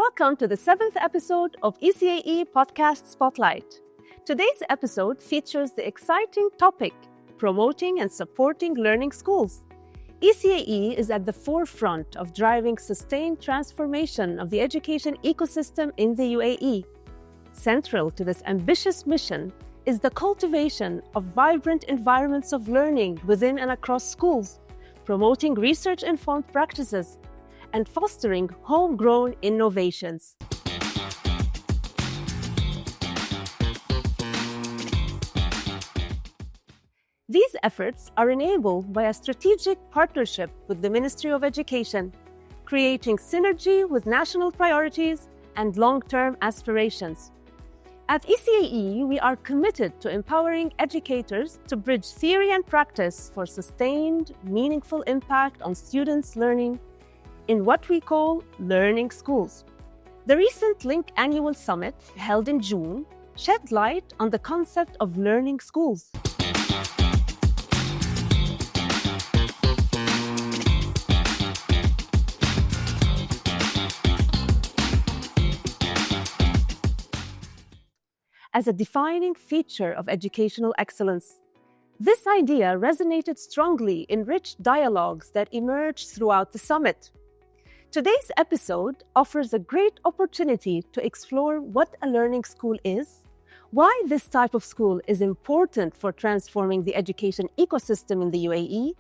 Welcome to the 7th episode of ECAE Podcast Spotlight. Today's episode features the exciting topic, promoting and supporting learning schools. ECAE is at the forefront of driving sustained transformation of the education ecosystem in the UAE. Central to this ambitious mission is the cultivation of vibrant environments of learning within and across schools, promoting research-informed practices, and fostering homegrown innovations. These efforts are enabled by a strategic partnership with the Ministry of Education, creating synergy with national priorities and long-term aspirations. At ECAE, we are committed to empowering educators to bridge theory and practice for sustained, meaningful impact on students' learning in what we call learning schools. The recent LINK Annual Summit, held in June, shed light on the concept of learning schools. As a defining feature of educational excellence. This idea resonated strongly in rich dialogues that emerged throughout the summit. Today's episode offers a great opportunity to explore what a learning school is, why this type of school is important for transforming the education ecosystem in the UAE,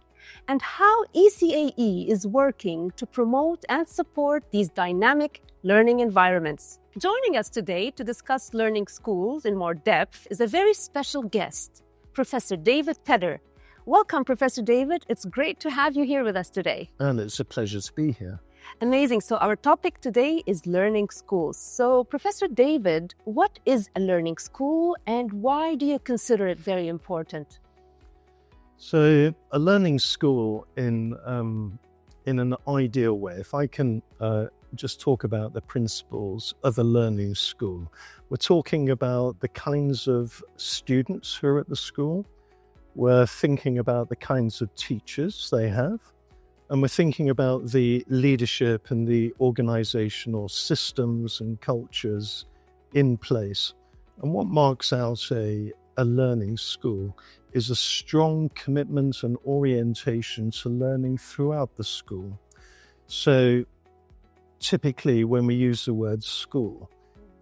and how ECAE is working to promote and support these dynamic learning environments. Joining us today to discuss learning schools in more depth is a very special guest, Professor David Tedder. Welcome, Professor David. It's great to have you here with us today. And it's a pleasure to be here. Amazing. So our topic today is learning schools. So Professor David, what is a learning school and why do you consider it very important? So a learning school in an ideal way, if I can just talk about the principles of a learning school, we're talking about the kinds of students who are at the school. We're thinking about the kinds of teachers they have. And we're thinking about the leadership and the organizational systems and cultures in place. And what marks out a learning school is a strong commitment and orientation to learning throughout the school. So typically when we use the word school,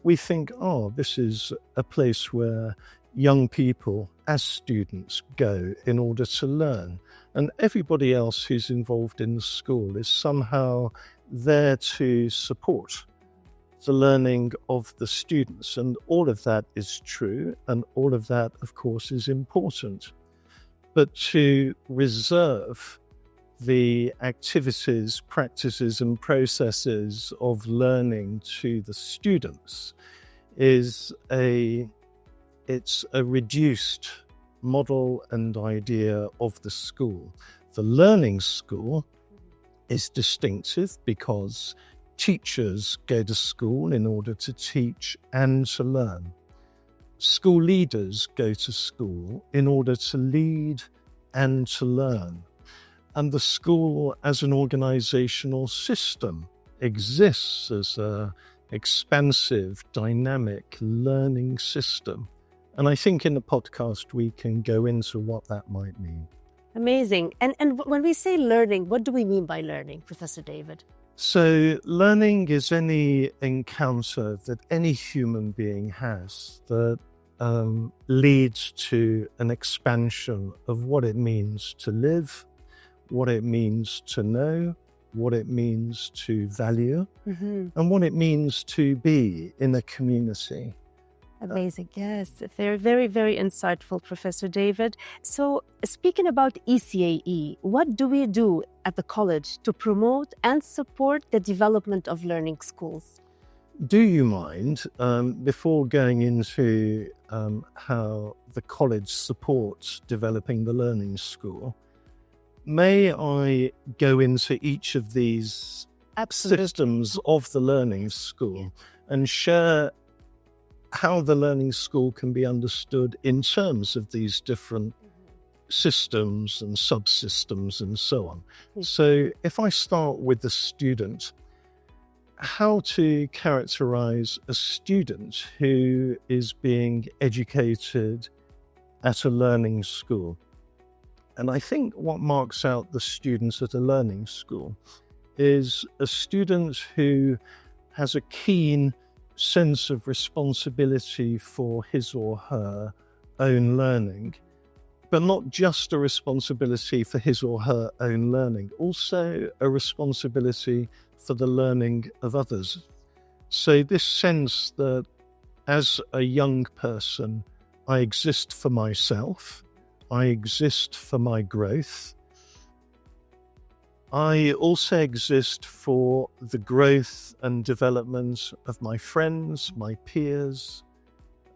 we think, this is a place where young people as students go in order to learn. And everybody else who's involved in the school is somehow there to support the learning of the students. And all of that is true. And all of that, of course, is important. But to reserve the activities, practices, and processes of learning to the students is it's a reduced model and idea of the school. The learning school is distinctive because teachers go to school in order to teach and to learn. School leaders go to school in order to lead and to learn. And the school as an organizational system exists as an expansive, dynamic learning system. And I think in the podcast, we can go into what that might mean. Amazing. And when we say learning, what do we mean by learning, Professor David? So learning is any encounter that any human being has that leads to an expansion of what it means to live, what it means to know, what it means to value, and what it means to be in a community. Amazing. Yes, very, very, very insightful, Professor David. So speaking about ECAE, what do we do at the college to promote and support the development of learning schools? Do you mind, before going into how the college supports developing the learning school, may I go into each of these systems of the learning school and share how the learning school can be understood in terms of these different systems and subsystems and so on. So if I start with the student, how to characterize a student who is being educated at a learning school. And I think what marks out the students at a learning school is a student who has a keen sense of responsibility for his or her own learning, but not just a responsibility for his or her own learning, also a responsibility for the learning of others. So this sense that as a young person, I exist for myself, I exist for my growth. I also exist for the growth and development of my friends, my peers,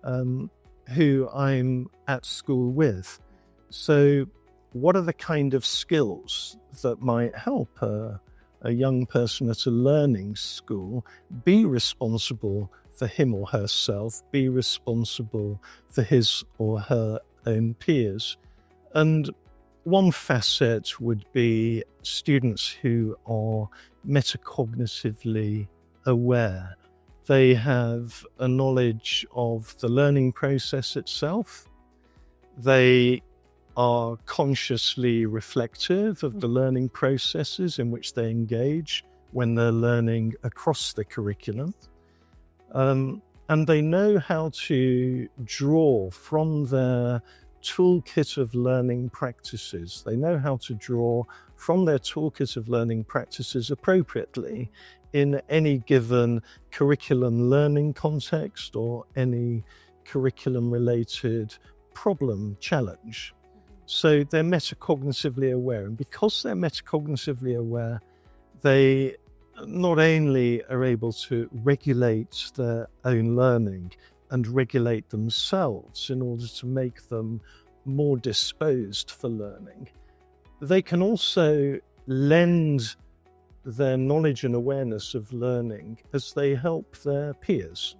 who I'm at school with. So what are the kind of skills that might help a young person at a learning school be responsible for him or herself, be responsible for his or her own peers? And one facet would be students who are metacognitively aware. They have a knowledge of the learning process itself. They are consciously reflective of the learning processes in which they engage when they're learning across the curriculum. And they know how to draw from their toolkit of learning practices. They know how to draw from their toolkit of learning practices appropriately in any given curriculum learning context or any curriculum-related problem challenge. So they're metacognitively aware. And because they're metacognitively aware, they not only are able to regulate their own learning and regulate themselves in order to make them more disposed for learning, they can also lend their knowledge and awareness of learning as they help their peers.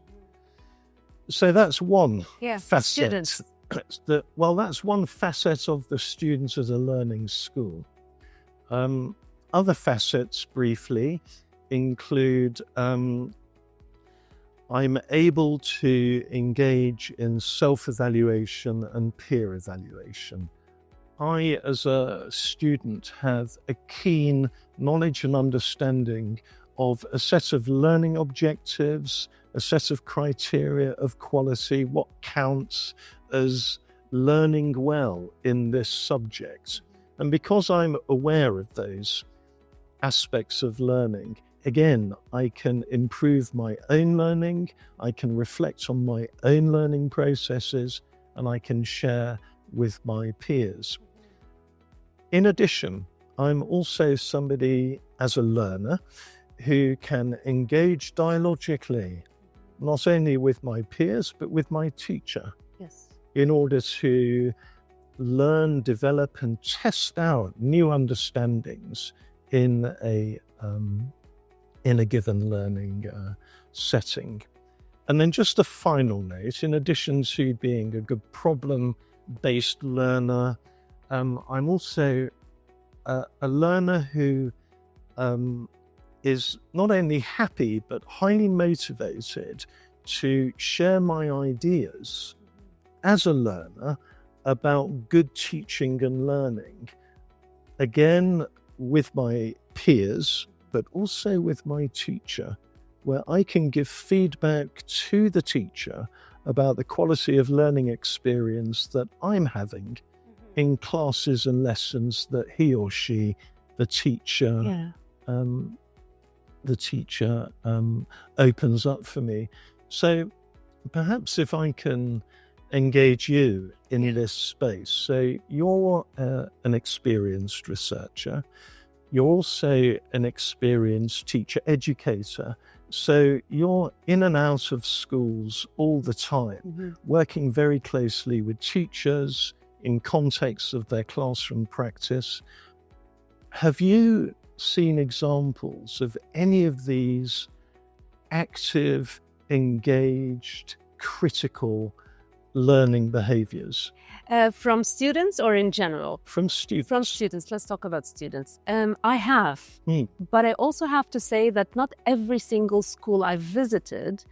So that's one facet. Students. That's one facet of the students at a learning school. Other facets, briefly, include I'm able to engage in self-evaluation and peer evaluation. I, as a student, have a keen knowledge and understanding of a set of learning objectives, a set of criteria of quality, what counts as learning well in this subject. And because I'm aware of those aspects of learning, again, I can improve my own learning, I can reflect on my own learning processes, and I can share with my peers. In addition, I'm also somebody, as a learner, who can engage dialogically, not only with my peers, but with my teacher, in order to learn, develop, and test out new understandings in a given learning setting. And then just a final note, in addition to being a good problem-based learner, I'm also a learner who is not only happy, but highly motivated to share my ideas as a learner about good teaching and learning, again, with my peers, but also with my teacher, where I can give feedback to the teacher about the quality of learning experience that I'm having in classes and lessons that he or she, the teacher, opens up for me. So perhaps if I can engage you in this space. So you're an experienced researcher. You're also an experienced teacher educator. So you're in and out of schools all the time, working very closely with teachers in context of their classroom practice. Have you seen examples of any of these active, engaged, critical learning behaviors? From students or in general? From students. From students. Let's talk about students. I have, Hmm. but I also have to say that not every single school I've visited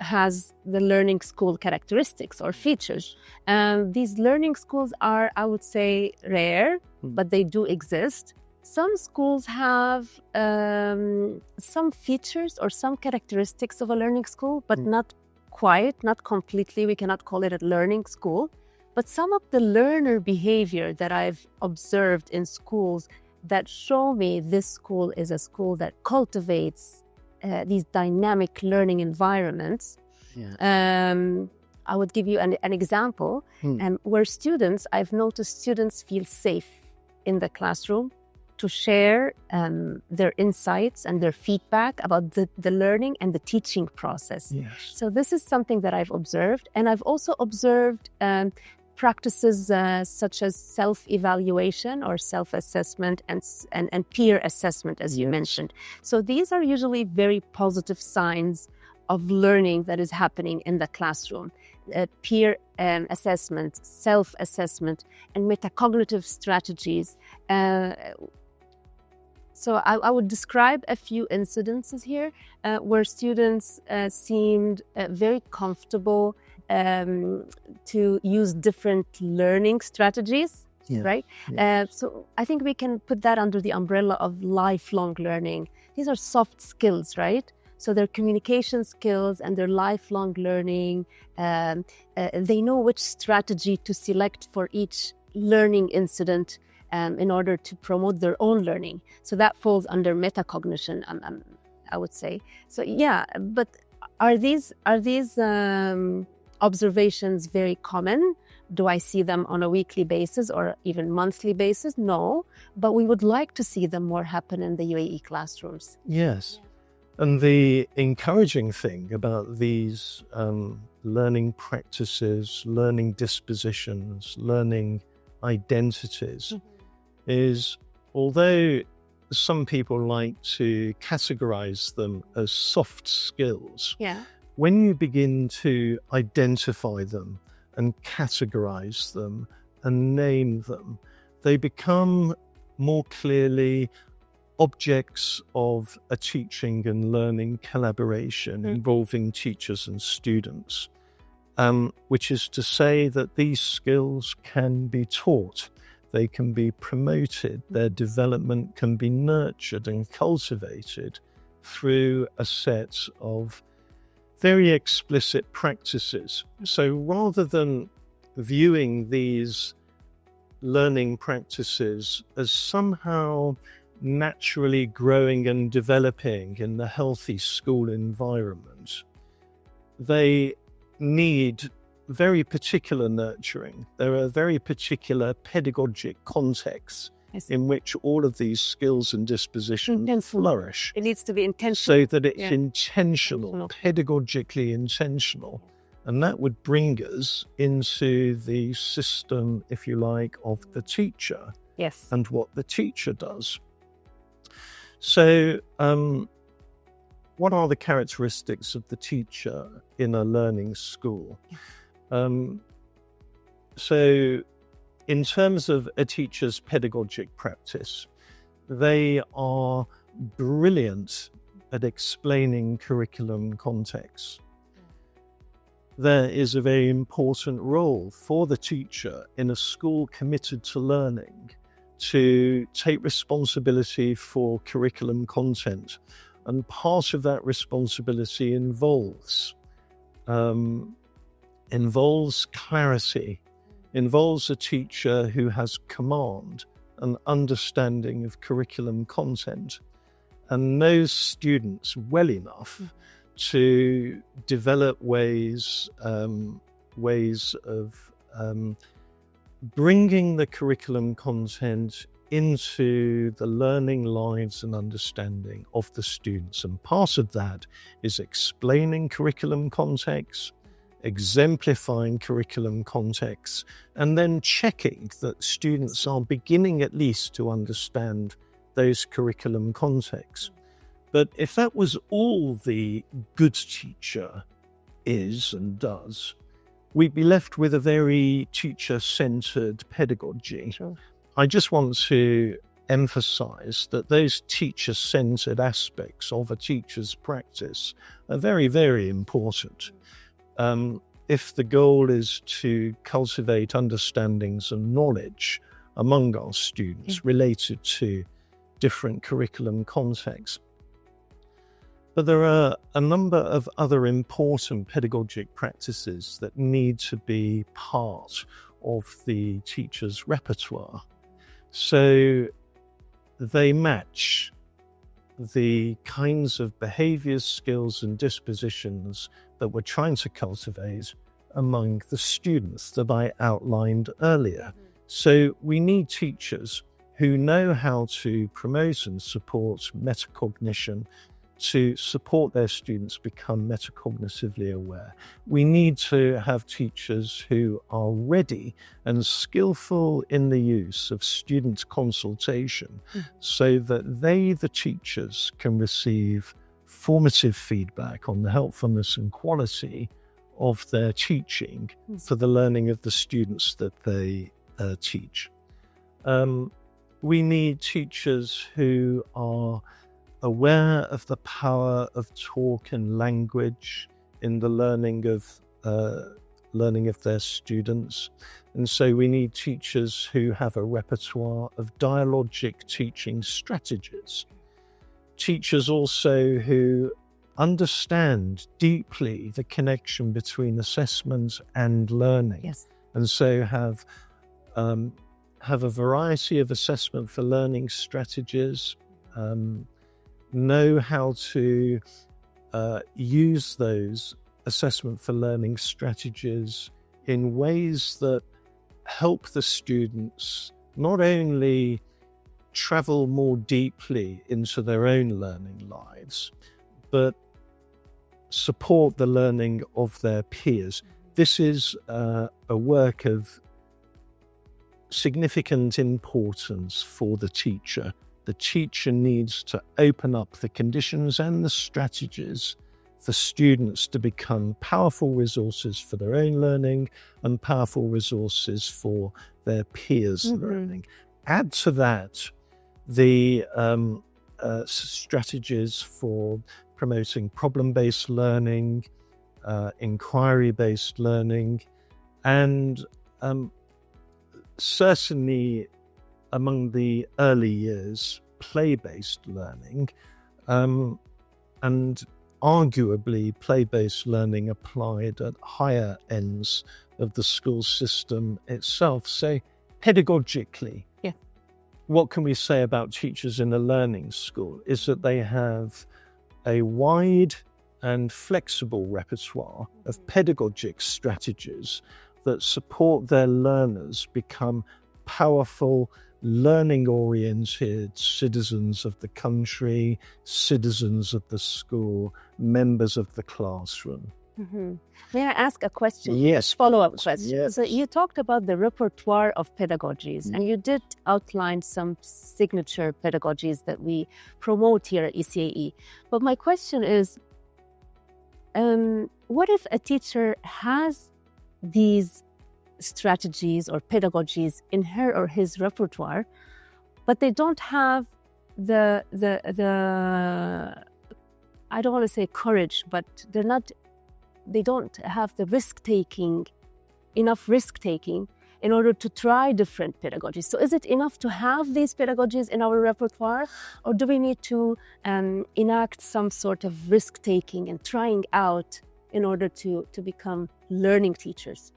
has the learning school characteristics or features. These learning schools are, I would say, rare, but they do exist. Some schools have some features or some characteristics of a learning school, but not quite, not completely. We cannot call it a learning school. But some of the learner behavior that I've observed in schools that show me this school is a school that cultivates these dynamic learning environments. I would give you an example where I've noticed students feel safe in the classroom to share their insights and their feedback about the learning and the teaching process. Yes. So this is something that I've observed. And I've also observed practices such as self-evaluation or self-assessment and peer assessment, as you mentioned. So these are usually very positive signs of learning that is happening in the classroom. Peer assessment, self-assessment, and metacognitive strategies. So I would describe a few incidences here where students seemed very comfortable to use different learning strategies, right? So I think we can put that under the umbrella of lifelong learning. These are soft skills, right? So their communication skills and their lifelong learning, they know which strategy to select for each learning incident in order to promote their own learning. So that falls under metacognition, I would say. So yeah, but are these observations very common? Do I see them on a weekly basis or even monthly basis? No, but we would like to see them more happen in the UAE classrooms. Yes. And the encouraging thing about these learning practices, learning dispositions, learning identities is, although some people like to categorize them as soft skills, when you begin to identify them and categorize them and name them, they become more clearly objects of a teaching and learning collaboration involving teachers and students, which is to say that these skills can be taught, they can be promoted, their development can be nurtured and cultivated through a set of very explicit practices. So rather than viewing these learning practices as somehow naturally growing and developing in the healthy school environment, they need very particular nurturing. There are very particular pedagogic contexts in which all of these skills and dispositions flourish. It needs to be intentional. So that it's intentional, pedagogically intentional. And that would bring us into the system, if you like, of the teacher and what the teacher does. So what are the characteristics of the teacher in a learning school? So in terms of a teacher's pedagogic practice, they are brilliant at explaining curriculum context. There is a very important role for the teacher in a school committed to learning to take responsibility for curriculum content. And part of that responsibility involves clarity, involves a teacher who has command and understanding of curriculum content and knows students well enough to develop ways of bringing the curriculum content into the learning lives and understanding of the students. And part of that is explaining curriculum context, exemplifying curriculum context, and then checking that students are beginning at least to understand those curriculum contexts. But if that was all the good teacher is and does, we'd be left with a very teacher-centered pedagogy. Sure. I just want to emphasize that those teacher-centered aspects of a teacher's practice are very, very important. If the goal is to cultivate understandings and knowledge among our students related to different curriculum contexts. But there are a number of other important pedagogic practices that need to be part of the teacher's repertoire. So they match the kinds of behaviors, skills, and dispositions that we're trying to cultivate among the students that I outlined earlier. So we need teachers who know how to promote and support metacognition, to support their students become metacognitively aware. We need to have teachers who are ready and skillful in the use of student consultation so that they, the teachers, can receive formative feedback on the helpfulness and quality of their teaching for the learning of the students that they teach. We need teachers who are aware of the power of talk and language in the learning of their students. And so we need teachers who have a repertoire of dialogic teaching strategies. Teachers also who understand deeply the connection between assessment and learning. Yes. And so have a variety of assessment for learning strategies, know how to use those assessment for learning strategies in ways that help the students not only travel more deeply into their own learning lives, but support the learning of their peers. This is a work of significant importance for the teacher. The teacher needs to open up the conditions and the strategies for students to become powerful resources for their own learning and powerful resources for their peers' learning. Add to that the strategies for promoting problem-based learning, inquiry-based learning, and certainly among the early years, play-based learning, and arguably play-based learning applied at higher ends of the school system itself. So pedagogically, what can we say about teachers in a learning school is that they have a wide and flexible repertoire of pedagogic strategies that support their learners become powerful, learning-oriented citizens of the country, citizens of the school, members of the classroom. May I ask a question? Yes. Follow-up question. Yes. So you talked about the repertoire of pedagogies, and you did outline some signature pedagogies that we promote here at ECAE. But my question is, what if a teacher has these strategies or pedagogies in her or his repertoire, but they don't have the I don't want to say courage, but they don't have the enough risk-taking in order to try different pedagogies. So is it enough to have these pedagogies in our repertoire, or do we need to enact some sort of risk-taking and trying out in order to become learning teachers?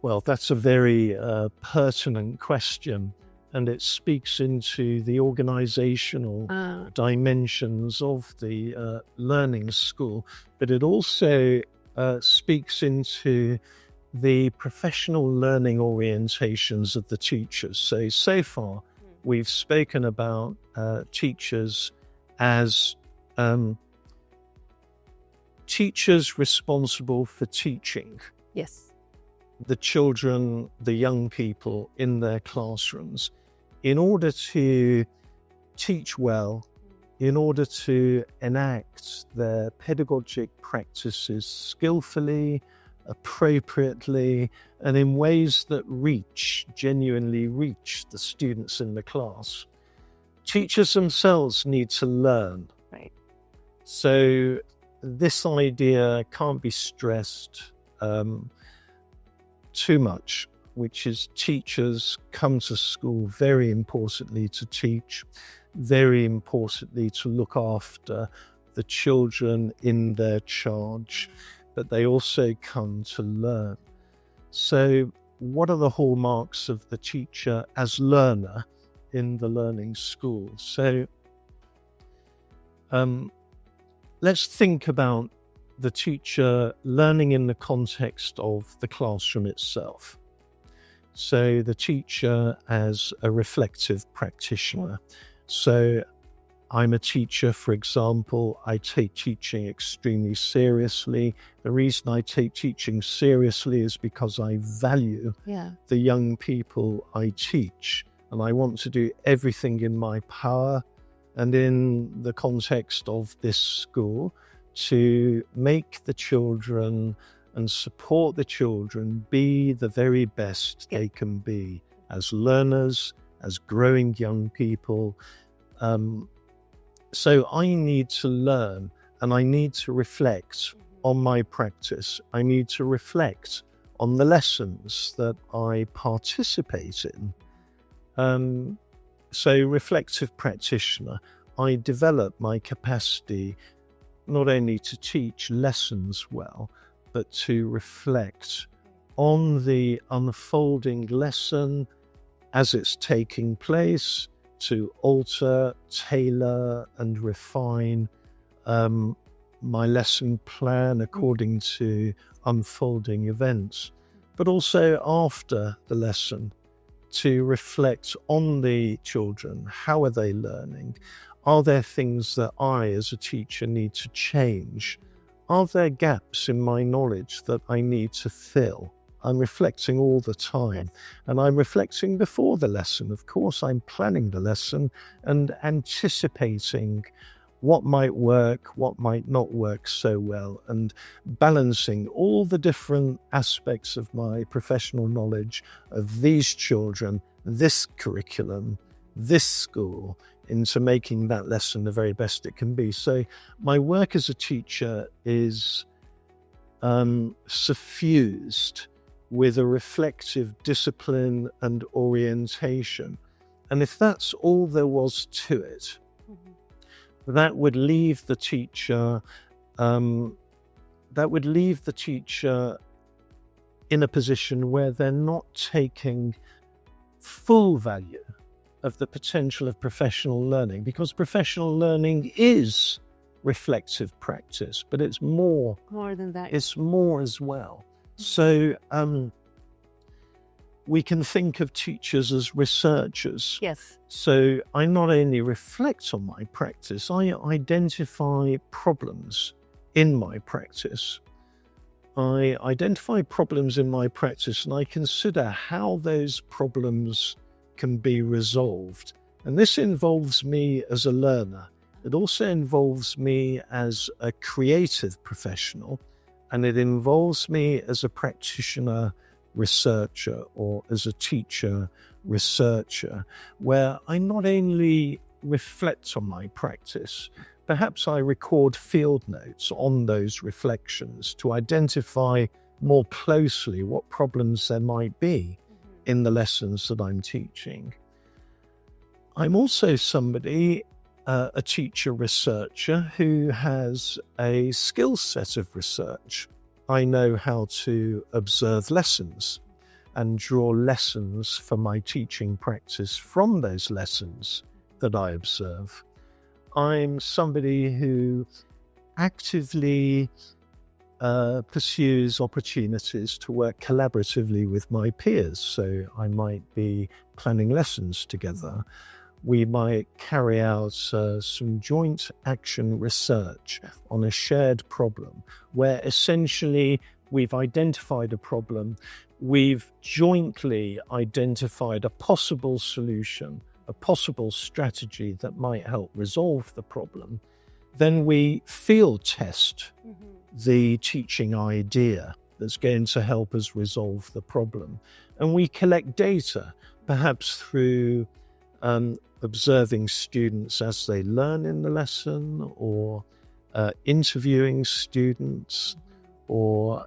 Well, that's a very pertinent question, and it speaks into the organizational dimensions of the learning school, but it also speaks into the professional learning orientations of the teachers. So far, we've spoken about teachers as teachers responsible for teaching. Yes. The children, the young people in their classrooms. In order to teach well, in order to enact their pedagogic practices skillfully, appropriately, and in ways that genuinely reach the students in the class. Teachers themselves need to learn. Right. So this idea can't be stressed too much, which is teachers come to school very importantly to teach, very importantly to look after the children in their charge, but they also come to learn. So what are the hallmarks of the teacher as learner in the learning school? So let's think about the teacher learning in the context of the classroom itself. So the teacher as a reflective practitioner. So I'm a teacher, for example, I take teaching extremely seriously. The reason I take teaching seriously is because I value the young people I teach, and I want to do everything in my power and in the context of this school to make the children and support the children be the very best they can be as learners, as growing young people. So I need to learn, and I need to reflect on my practice. I need to reflect on the lessons that I participate in. So reflective practitioner, I develop my capacity not only to teach lessons well, but to reflect on the unfolding lesson as it's taking place, to alter, tailor, and refine my lesson plan according to unfolding events, but also after the lesson to reflect on the children. How are they learning? Are there things that I, as a teacher, need to change? Are there gaps in my knowledge that I need to fill? I'm reflecting all the time, and I'm reflecting before the lesson. Of course, I'm planning the lesson and anticipating what might work, what might not work so well, and balancing all the different aspects of my professional knowledge of these children, this curriculum, this school, into making that lesson the very best it can be. So my work as a teacher is suffused with a reflective discipline and orientation. And if that's all there was to it, that would leave the teacher in a position where they're not taking full value of the potential of professional learning, because professional learning is reflective practice, but it's more than that. It's more as well. So we can think of teachers as researchers. Yes. So I not only reflect on my practice, I identify problems in my practice. I identify problems in my practice and I consider how those problems can be resolved. And this involves me as a learner. It also involves me as a creative professional, and it involves me as a practitioner researcher or as a teacher researcher, where I not only reflect on my practice, perhaps I record field notes on those reflections to identify more closely what problems there might be in the lessons that I'm teaching. I'm also somebody, a teacher researcher, who has a skill set of research. I know how to observe lessons and draw lessons for my teaching practice from those lessons that I observe. I'm somebody who actively pursues opportunities to work collaboratively with my peers. So I might be planning lessons together. We might carry out some joint action research on a shared problem, where essentially we've identified a problem, we've jointly identified a possible solution, a possible strategy that might help resolve the problem, then we field test the teaching idea that's going to help us resolve the problem. And we collect data, perhaps through observing students as they learn in the lesson, or interviewing students, or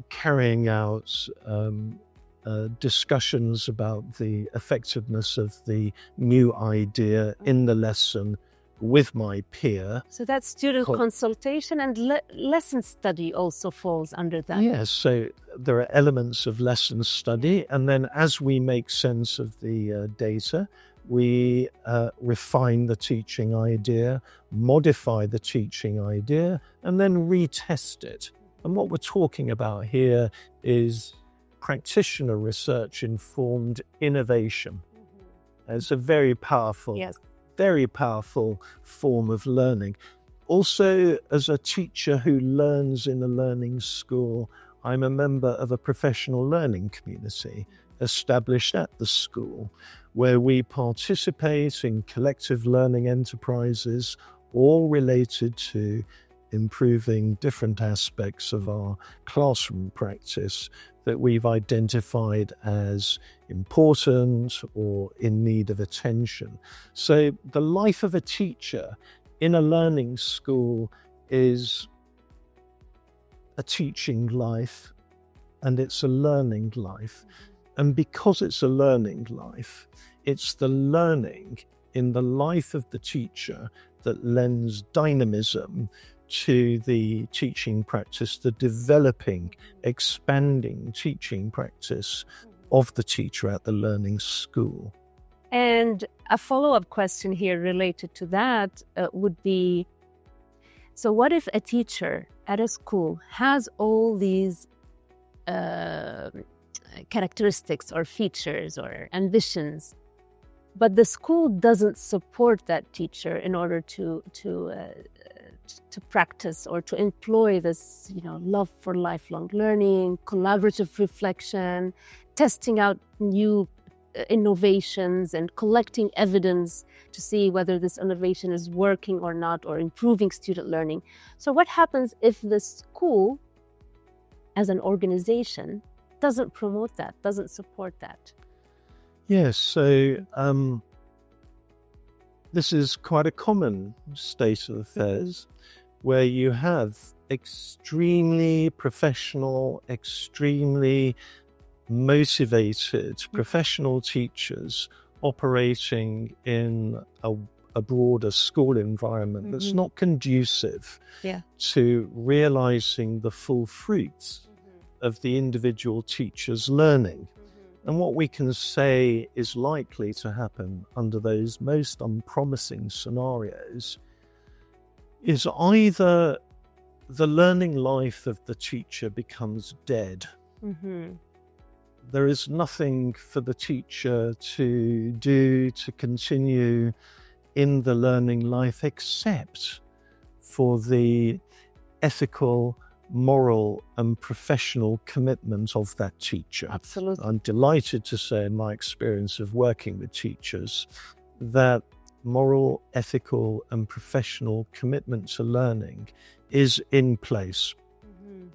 carrying out discussions about the effectiveness of the new idea in the lesson with my peer. So that student consultation and lesson study also falls under that. Yes, so there are elements of lesson study, and then as we make sense of the data, we refine the teaching idea, modify the teaching idea, and then retest it. And what we're talking about here is practitioner research-informed innovation. It's a very powerful, very powerful form of learning. Also, as a teacher who learns in a learning school, I'm a member of a professional learning community established at the school, where we participate in collective learning enterprises, all related to improving different aspects of our classroom practice that we've identified as important or in need of attention. So the life of a teacher in a learning school is a teaching life, and it's a learning life. And because it's a learning life, it's the learning in the life of the teacher that lends dynamism to the teaching practice, the developing, expanding teaching practice of the teacher at the learning school. And a follow-up question here related to that would be, so what if a teacher at a school has all these characteristics or features or ambitions, but the school doesn't support that teacher in order to practice or to employ this, love for lifelong learning, collaborative reflection, testing out new innovations and collecting evidence to see whether this innovation is working or not, or improving student learning. So what happens if the school as an organization doesn't promote that, doesn't support that? Yes, so this is quite a common state of affairs, where you have extremely professional, extremely motivated professional teachers operating in a broader school environment that's not conducive to realizing the full fruits of the individual teacher's learning. And what we can say is likely to happen under those most unpromising scenarios is either the learning life of the teacher becomes dead. There is nothing for the teacher to do to continue in the learning life except for the ethical, moral and professional commitment of that teacher. Absolutely. I'm delighted to say, in my experience of working with teachers, that moral, ethical and professional commitment to learning is in place,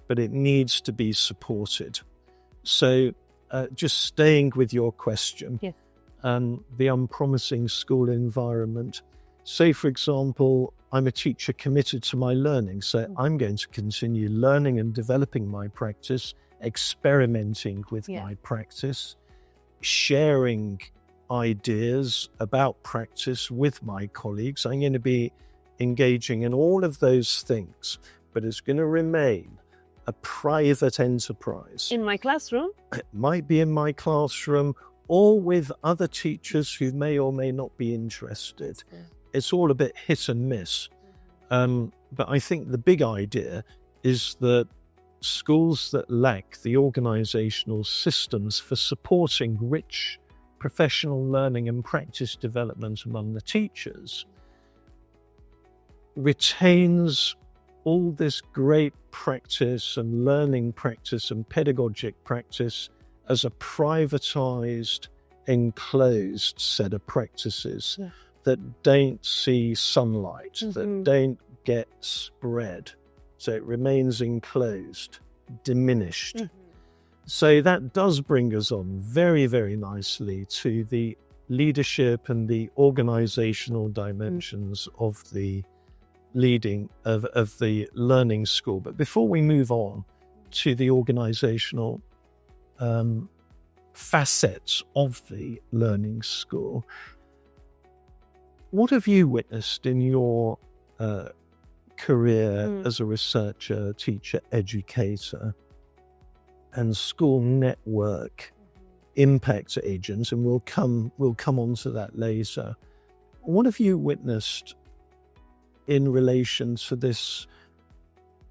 but it needs to be supported. So just staying with your question, the unpromising school environment. Say, for example, I'm a teacher committed to my learning, so I'm going to continue learning and developing my practice, experimenting with my practice, sharing ideas about practice with my colleagues. I'm going to be engaging in all of those things, but it's going to remain a private enterprise. In my classroom? It might be in my classroom or with other teachers who may or may not be interested. It's all a bit hit and miss. But I think the big idea is that schools that lack the organizational systems for supporting rich professional learning and practice development among the teachers retains all this great practice and learning practice and pedagogic practice as a privatized, enclosed set of practices that don't see sunlight, that don't get spread. So it remains enclosed, diminished. So that does bring us on very, very nicely to the leadership and the organizational dimensions of the of the learning school. But before we move on to the organizational facets of the learning school, what have you witnessed in your career as a researcher, teacher, educator, and school network impact agent? And we'll come on to that later. What have you witnessed in relation to this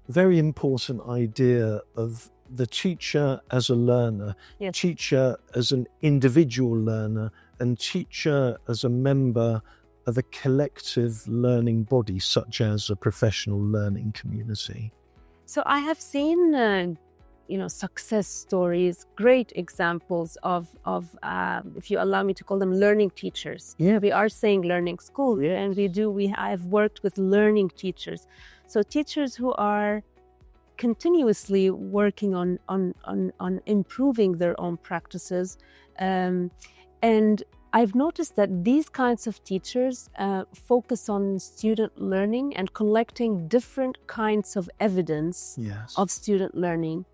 very important idea of the teacher as a learner, teacher as an individual learner, and teacher as a member of a collective learning body, such as a professional learning community? So I have seen, success stories, great examples of if you allow me to call them learning teachers. Yeah, we are saying learning school, and I've worked with learning teachers. So teachers who are continuously working on improving their own practices, and I've noticed that these kinds of teachers focus on student learning and collecting different kinds of evidence of student learning.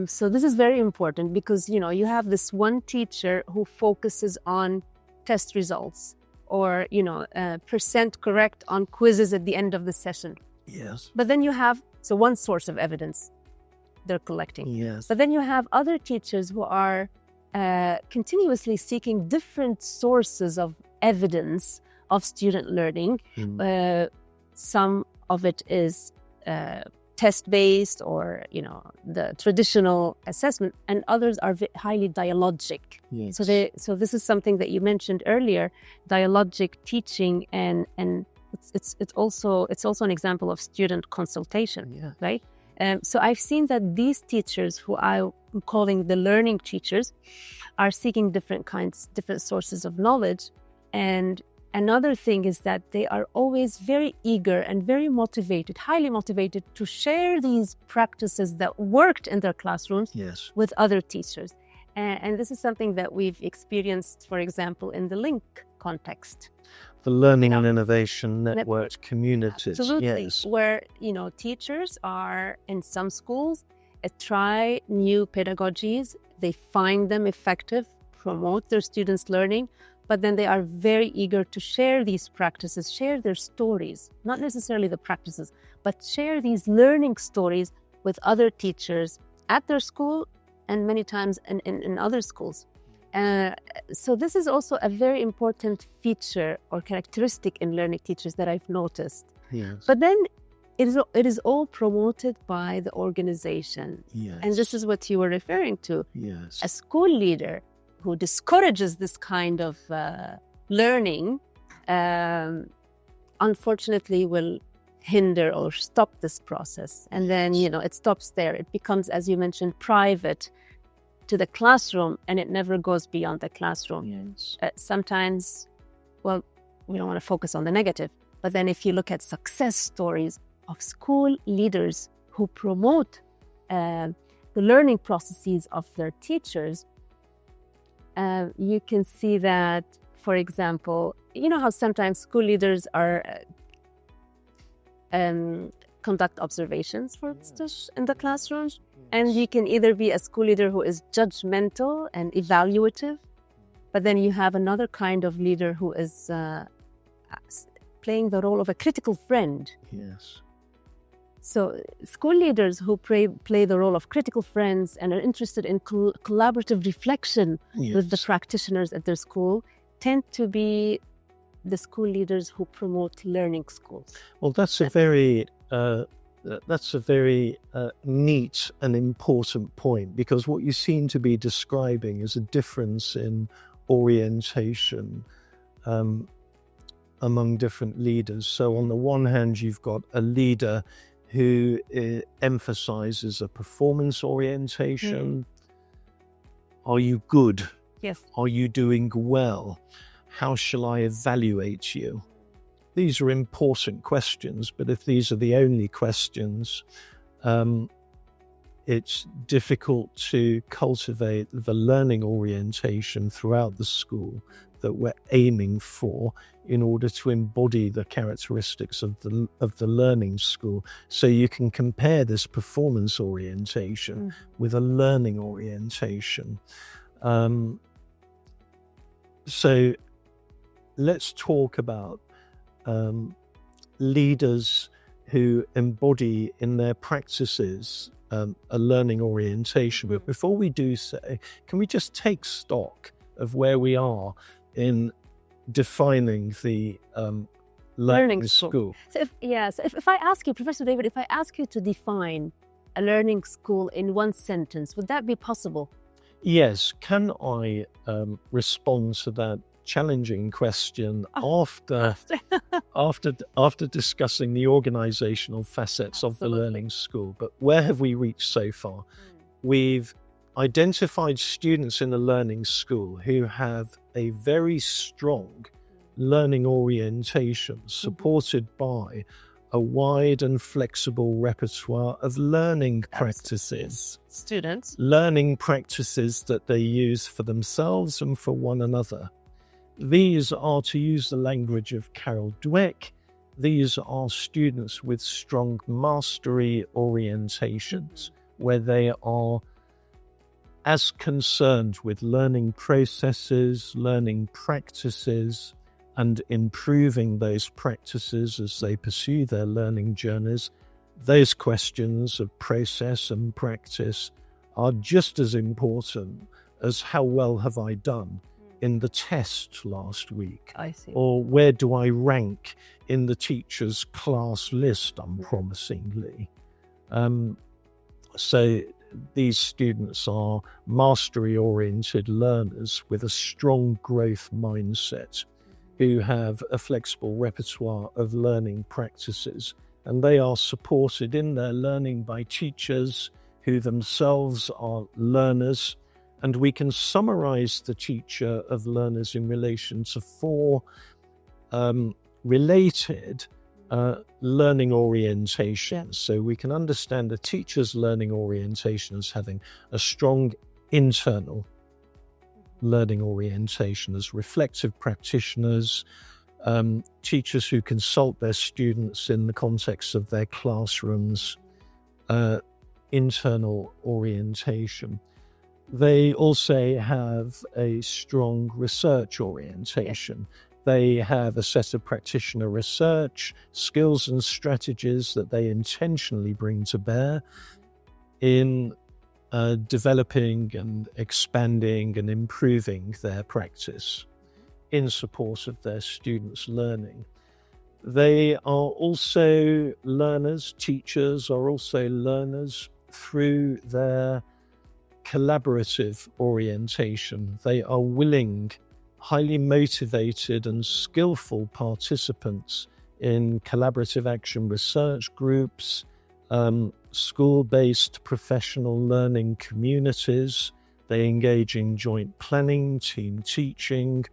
So this is very important because, you have this one teacher who focuses on test results or, percent correct on quizzes at the end of the session. Yes. But then you have, one source of evidence they're collecting. Yes. But then you have other teachers who are continuously seeking different sources of evidence of student learning. Some of it is test-based or, the traditional assessment, and others are highly dialogic. Yes. So this is something that you mentioned earlier, dialogic teaching, and it's also an example of student consultation, right? So I've seen that these teachers, who I'm calling the learning teachers, are seeking different sources of knowledge. And another thing is that they are always very eager and very motivated, highly motivated to share these practices that worked in their classrooms with other teachers. And this is something that we've experienced, for example, in the LINK context. The Learning and Innovation Network communities. Absolutely. Where, teachers are, in some schools, try new pedagogies. They find them effective, promote their students' learning, but then they are very eager to share these practices, share their stories, not necessarily the practices, but share these learning stories with other teachers at their school and many times in other schools. So this is also a very important feature or characteristic in learning teachers that I've noticed. Yes. But then it is all promoted by the organization. Yes. And this is what you were referring to. Yes. A school leader who discourages this kind of learning, unfortunately will hinder or stop this process. And then, it stops there. It becomes, as you mentioned, private to the classroom, and it never goes beyond the classroom. Yes. Sometimes, we don't want to focus on the negative, but then if you look at success stories of school leaders who promote the learning processes of their teachers, you can see that, for example, how sometimes school leaders are conduct observations, for instance, in the classrooms. And you can either be a school leader who is judgmental and evaluative, but then you have another kind of leader who is playing the role of a critical friend. Yes. So school leaders who play the role of critical friends and are interested in collaborative reflection with the practitioners at their school tend to be the school leaders who promote learning schools. Well, that's a very neat and important point, because what you seem to be describing is a difference in orientation among different leaders. So on the one hand, you've got a leader who emphasizes a performance orientation. Are you good? Yes. Are you doing well? How shall I evaluate you? These are important questions, but if these are the only questions, it's difficult to cultivate the learning orientation throughout the school that we're aiming for in order to embody the characteristics of the learning school. So you can compare this performance orientation with a learning orientation. So let's talk about leaders who embody in their practices a learning orientation. But before we do so, can we just take stock of where we are in defining the learning school? So if I ask you, Professor David, if I ask you to define a learning school in one sentence, would that be possible? Yes. Can I respond to that challenging question after discussing the organizational facets of the learning school? But where have we reached so far? We've identified students in the learning school who have a very strong learning orientation, supported by a wide and flexible repertoire of learning practices. Students. Learning practices that they use for themselves and for one another. These are, to use the language of Carol Dweck, these are students with strong mastery orientations, where they are as concerned with learning processes, learning practices, and improving those practices as they pursue their learning journeys. Those questions of process and practice are just as important as how well have I done in the test last week? I see. Or where do I rank in the teacher's class list unpromisingly? So these students are mastery-oriented learners with a strong growth mindset who have a flexible repertoire of learning practices, and they are supported in their learning by teachers who themselves are learners. And we can summarize the teacher of learners in relation to four related learning orientations. So we can understand a teacher's learning orientation as having a strong internal learning orientation, as reflective practitioners, teachers who consult their students in the context of their classrooms, internal orientation. They also have a strong research orientation. They have a set of practitioner research skills and strategies that they intentionally bring to bear in developing and expanding and improving their practice in support of their students' learning. They are also learners, teachers are also learners through their collaborative orientation. They are willing, highly motivated and skillful participants in collaborative action research groups, school-based professional learning communities. They engage in joint planning, team teaching,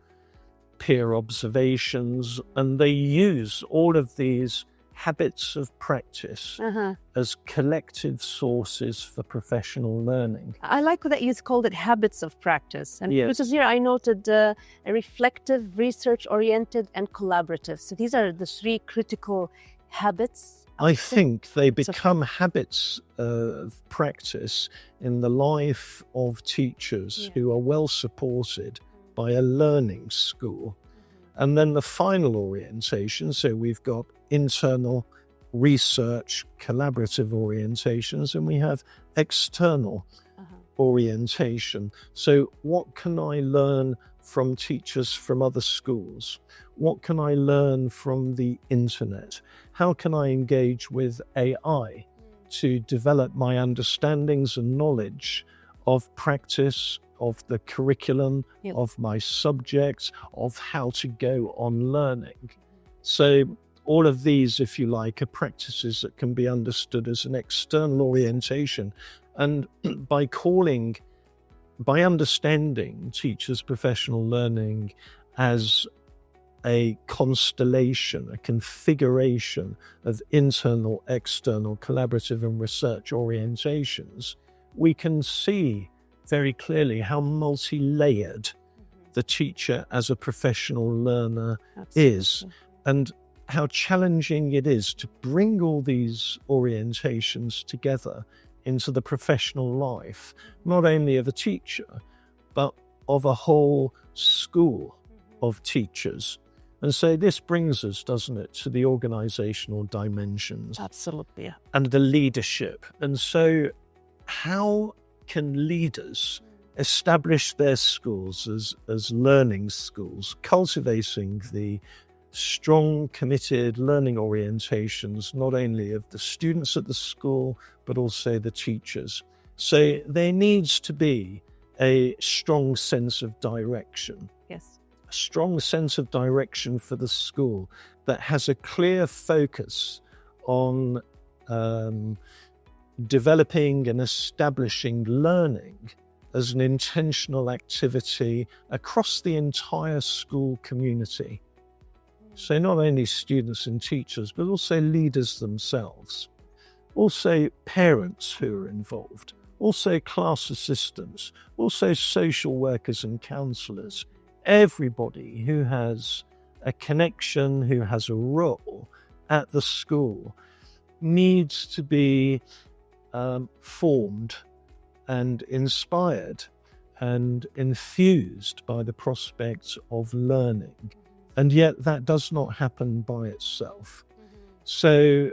peer observations, and they use all of these habits of practice as collective sources for professional learning. I like that you called it habits of practice. And yes. Because here I noted a reflective, research-oriented, and collaborative. So these are the three critical habits. I think they become habits of practice in the life of teachers who are well supported by a learning school. And then the final orientation, so we've got internal research, collaborative orientations, and we have external orientation. So what can I learn from teachers from other schools? What can I learn from the internet? How can I engage with AI to develop my understandings and knowledge of practice, of the curriculum, of my subjects, of how to go on learning? So all of these, if you like, are practices that can be understood as an external orientation. And by calling by understanding teachers' professional learning as a constellation, a configuration of internal, external, collaborative and research orientations, we can see very clearly how multi-layered the teacher as a professional learner is, and how challenging it is to bring all these orientations together into the professional life, not only of a teacher, but of a whole school of teachers. And so this brings us, doesn't it, to the organizational dimensions. Absolutely. Yeah. And the leadership. And so how can leaders establish their schools as learning schools, cultivating the strong, committed learning orientations, not only of the students at the school, but also the teachers? So there needs to be a strong sense of direction. Yes. A strong sense of direction for the school that has a clear focus on developing and establishing learning as an intentional activity across the entire school community. So not only students and teachers, but also leaders themselves, also parents who are involved, also class assistants, also social workers and counsellors, everybody who has a connection, who has a role at the school needs to be formed and inspired and infused by the prospects of learning. And yet that does not happen by itself. So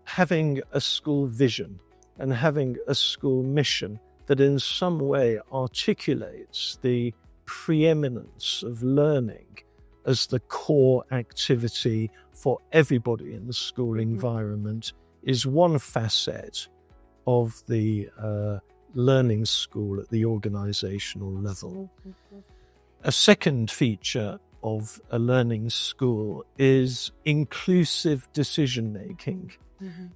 having a school vision and having a school mission that in some way articulates the preeminence of learning as the core activity for everybody in the school environment is one facet of the learning school at the organizational level. A second feature of a learning school is inclusive decision making.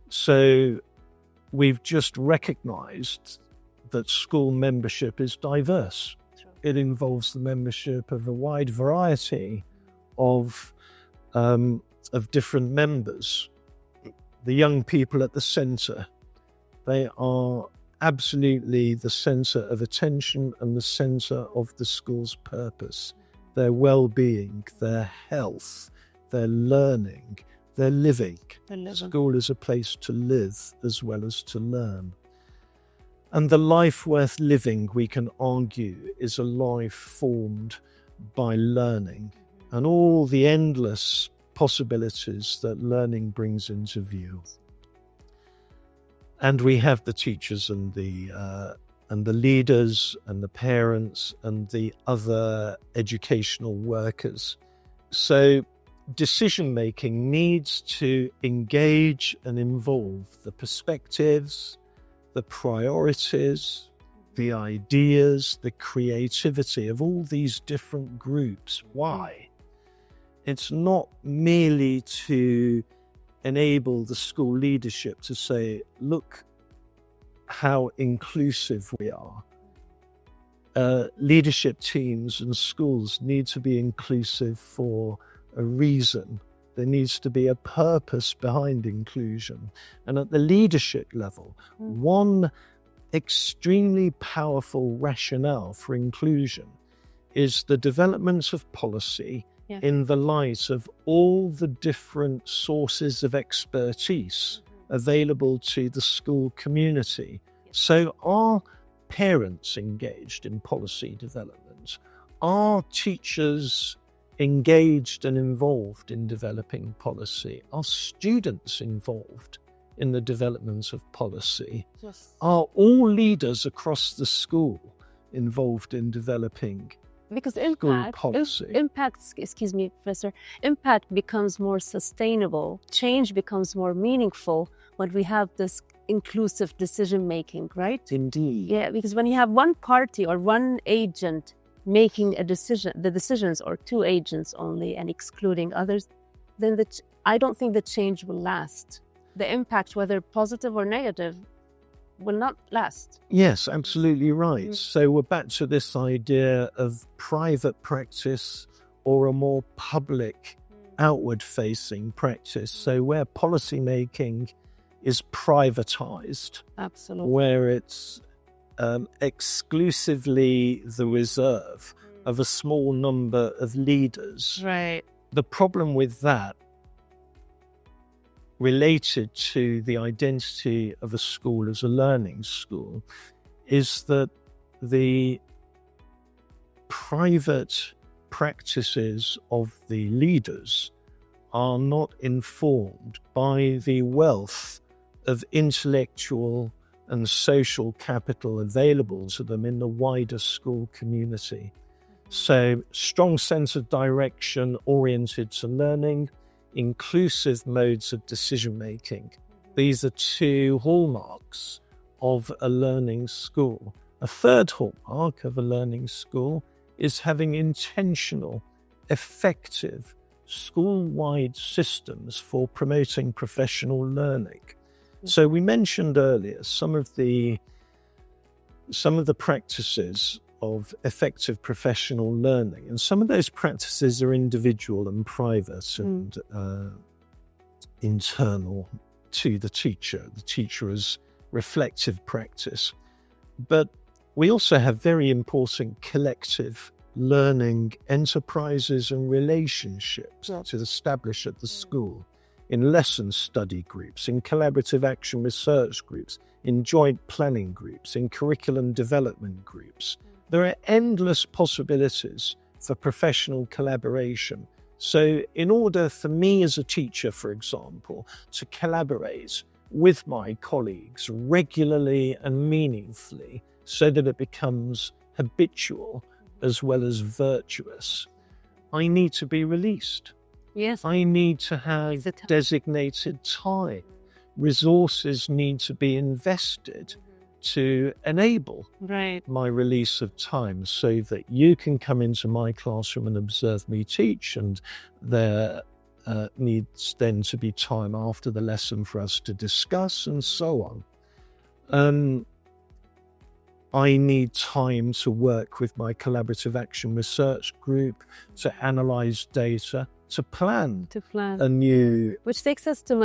So we've just recognized that school membership is diverse. It involves the membership of a wide variety of different members. The young people at the centre, they are absolutely the centre of attention and the centre of the school's purpose. Their well-being, their health, their learning, their living. School is a place to live as well as to learn. And the life worth living, we can argue, is a life formed by learning and all the endless possibilities that learning brings into view. And we have the teachers and the leaders and the parents and the other educational workers. So decision-making needs to engage and involve the perspectives, the priorities, the ideas, the creativity of all these different groups. Why? It's not merely to enable the school leadership to say, look how inclusive we are. Leadership teams and schools need to be inclusive for a reason. There needs to be a purpose behind inclusion. And at the leadership level, one extremely powerful rationale for inclusion is the development of policy in the light of all the different sources of expertise available to the school community. So are parents engaged in policy development? Are teachers engaged and involved in developing policy? Are students involved in the development of policy? Are all leaders across the school involved in developing because school policy? Impact becomes more sustainable. Change becomes more meaningful when we have this inclusive decision making, right? Indeed. Yeah, because when you have one party or one agent making a decision, the decisions, or two agents only, and excluding others, then I don't think the change will last. The impact, whether positive or negative, will not last. Yes, absolutely right. So we're back to this idea of private practice or a more public, outward-facing practice. So where policy making is privatized, Absolutely. where it's exclusively the reserve of a small number of leaders. Right. The problem with that, related to the identity of a school as a learning school, is that the private practices of the leaders are not informed by the wealth of intellectual and social capital available to them in the wider school community. So, strong sense of direction oriented to learning, inclusive modes of decision making. These are two hallmarks of a learning school. A third hallmark of a learning school is having intentional, effective, school-wide systems for promoting professional learning. So we mentioned earlier some of the practices of effective professional learning, and some of those practices are individual and private and internal to the teacher as reflective practice. But we also have very important collective learning enterprises and relationships to establish at the school, in lesson study groups, in collaborative action research groups, in joint planning groups, in curriculum development groups. There are endless possibilities for professional collaboration. So in order for me as a teacher, for example, to collaborate with my colleagues regularly and meaningfully so that it becomes habitual as well as virtuous, I need to be released. Yes. I need to have designated time. Resources need to be invested to enable my release of time so that you can come into my classroom and observe me teach, and there needs then to be time after the lesson for us to discuss and so on. I need time to work with my collaborative action research group, to analyze data, to plan a new... Which takes us to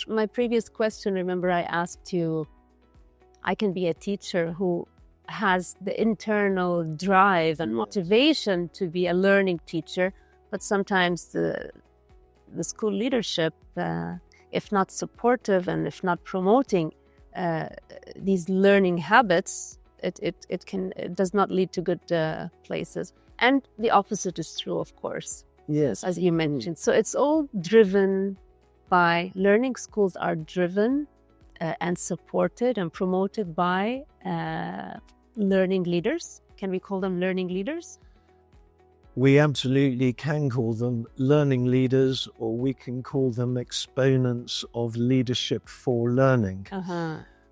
my previous question. Remember, I asked you, I can be a teacher who has the internal drive and motivation to be a learning teacher, but sometimes the school leadership, if not supportive and if not promoting these learning habits, it does not lead to good places. And the opposite is true, of course. Yes. As you mentioned. So it's all driven by, learning schools are driven and supported and promoted by learning leaders. Can we call them learning leaders? We absolutely can call them learning leaders, or we can call them exponents of leadership for learning.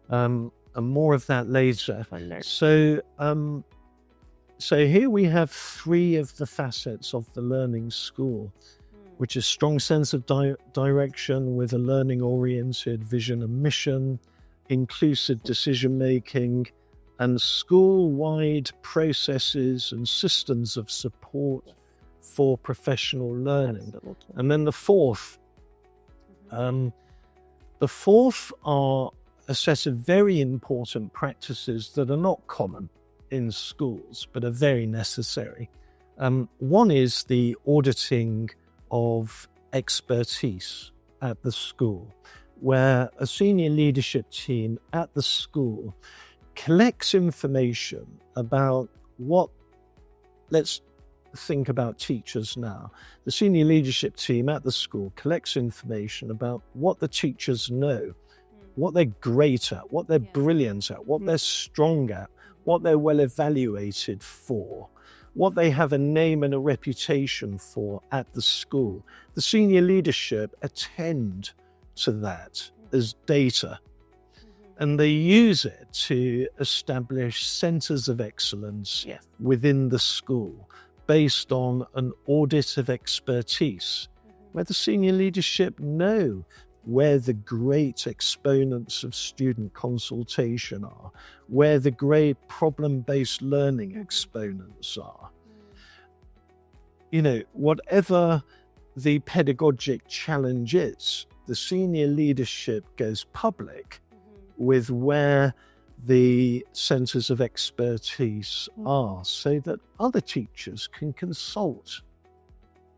And more of that later. So here we have three of the facets of the learning school, which is strong sense of direction with a learning-oriented vision and mission, inclusive decision-making, and school-wide processes and systems of support for professional learning. Absolutely. And then the fourth are a set of very important practices that are not common in schools, but are very necessary. One is the auditing of expertise at the school, where a senior leadership team at the school collects information about let's think about teachers now. The senior leadership team at the school collects information about what the teachers know, what they're great at, what they're brilliant at, what they're strong at, what they're well evaluated for, what they have a name and a reputation for at the school. The senior leadership attend to that as data, and they use it to establish centers of excellence within the school based on an audit of expertise, where the senior leadership know where the great exponents of student consultation are, where the great problem-based learning exponents are. You know, whatever the pedagogic challenge is, the senior leadership goes public with where the centres of expertise are, so that other teachers can consult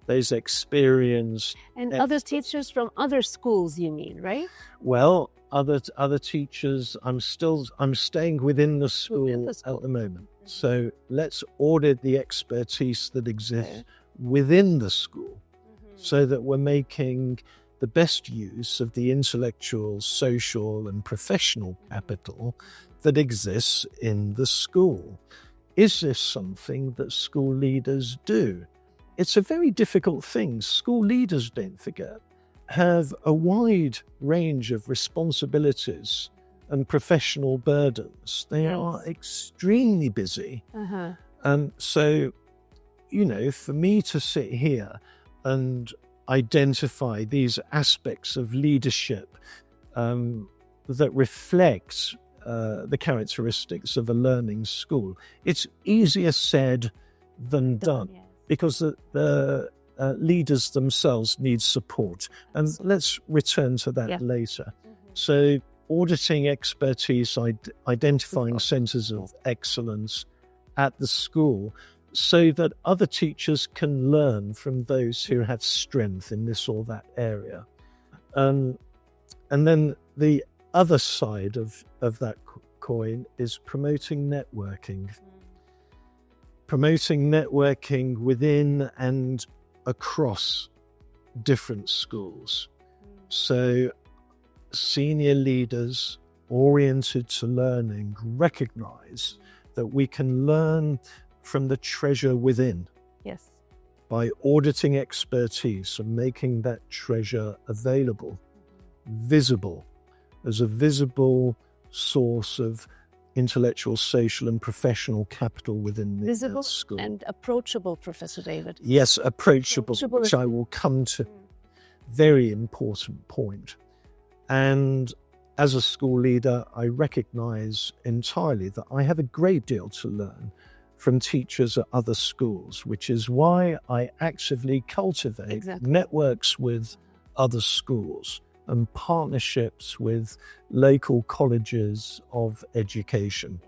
those experienced and other teachers from other schools, you mean, right? Well, other teachers. I'm staying within the school at the moment. So let's audit the expertise that exists within the school, so that we're making the best use of the intellectual, social, and professional capital that exists in the school. Is this something that school leaders do? It's a very difficult thing. School leaders, don't forget, have a wide range of responsibilities and professional burdens. They are extremely busy. So, you know, for me to sit here and identify these aspects of leadership that reflect the characteristics of a learning school, it's easier said than done, because the leaders themselves need support. And let's return to that later. So auditing expertise, identifying centres of excellence at the school, so that other teachers can learn from those who have strength in this or that area. And then the other side of that coin is promoting networking. Promoting networking within and across different schools. So senior leaders oriented to learning recognise that we can learn from the treasure within. Yes. By auditing expertise and making that treasure available, visible, as a visible source of intellectual, social, and professional capital within the school. Visible and approachable, Professor David. Yes, approachable, which I will come to. Very important point. And as a school leader, I recognise entirely that I have a great deal to learn from teachers at other schools, which is why I actively cultivate networks with other schools and partnerships with local colleges of education.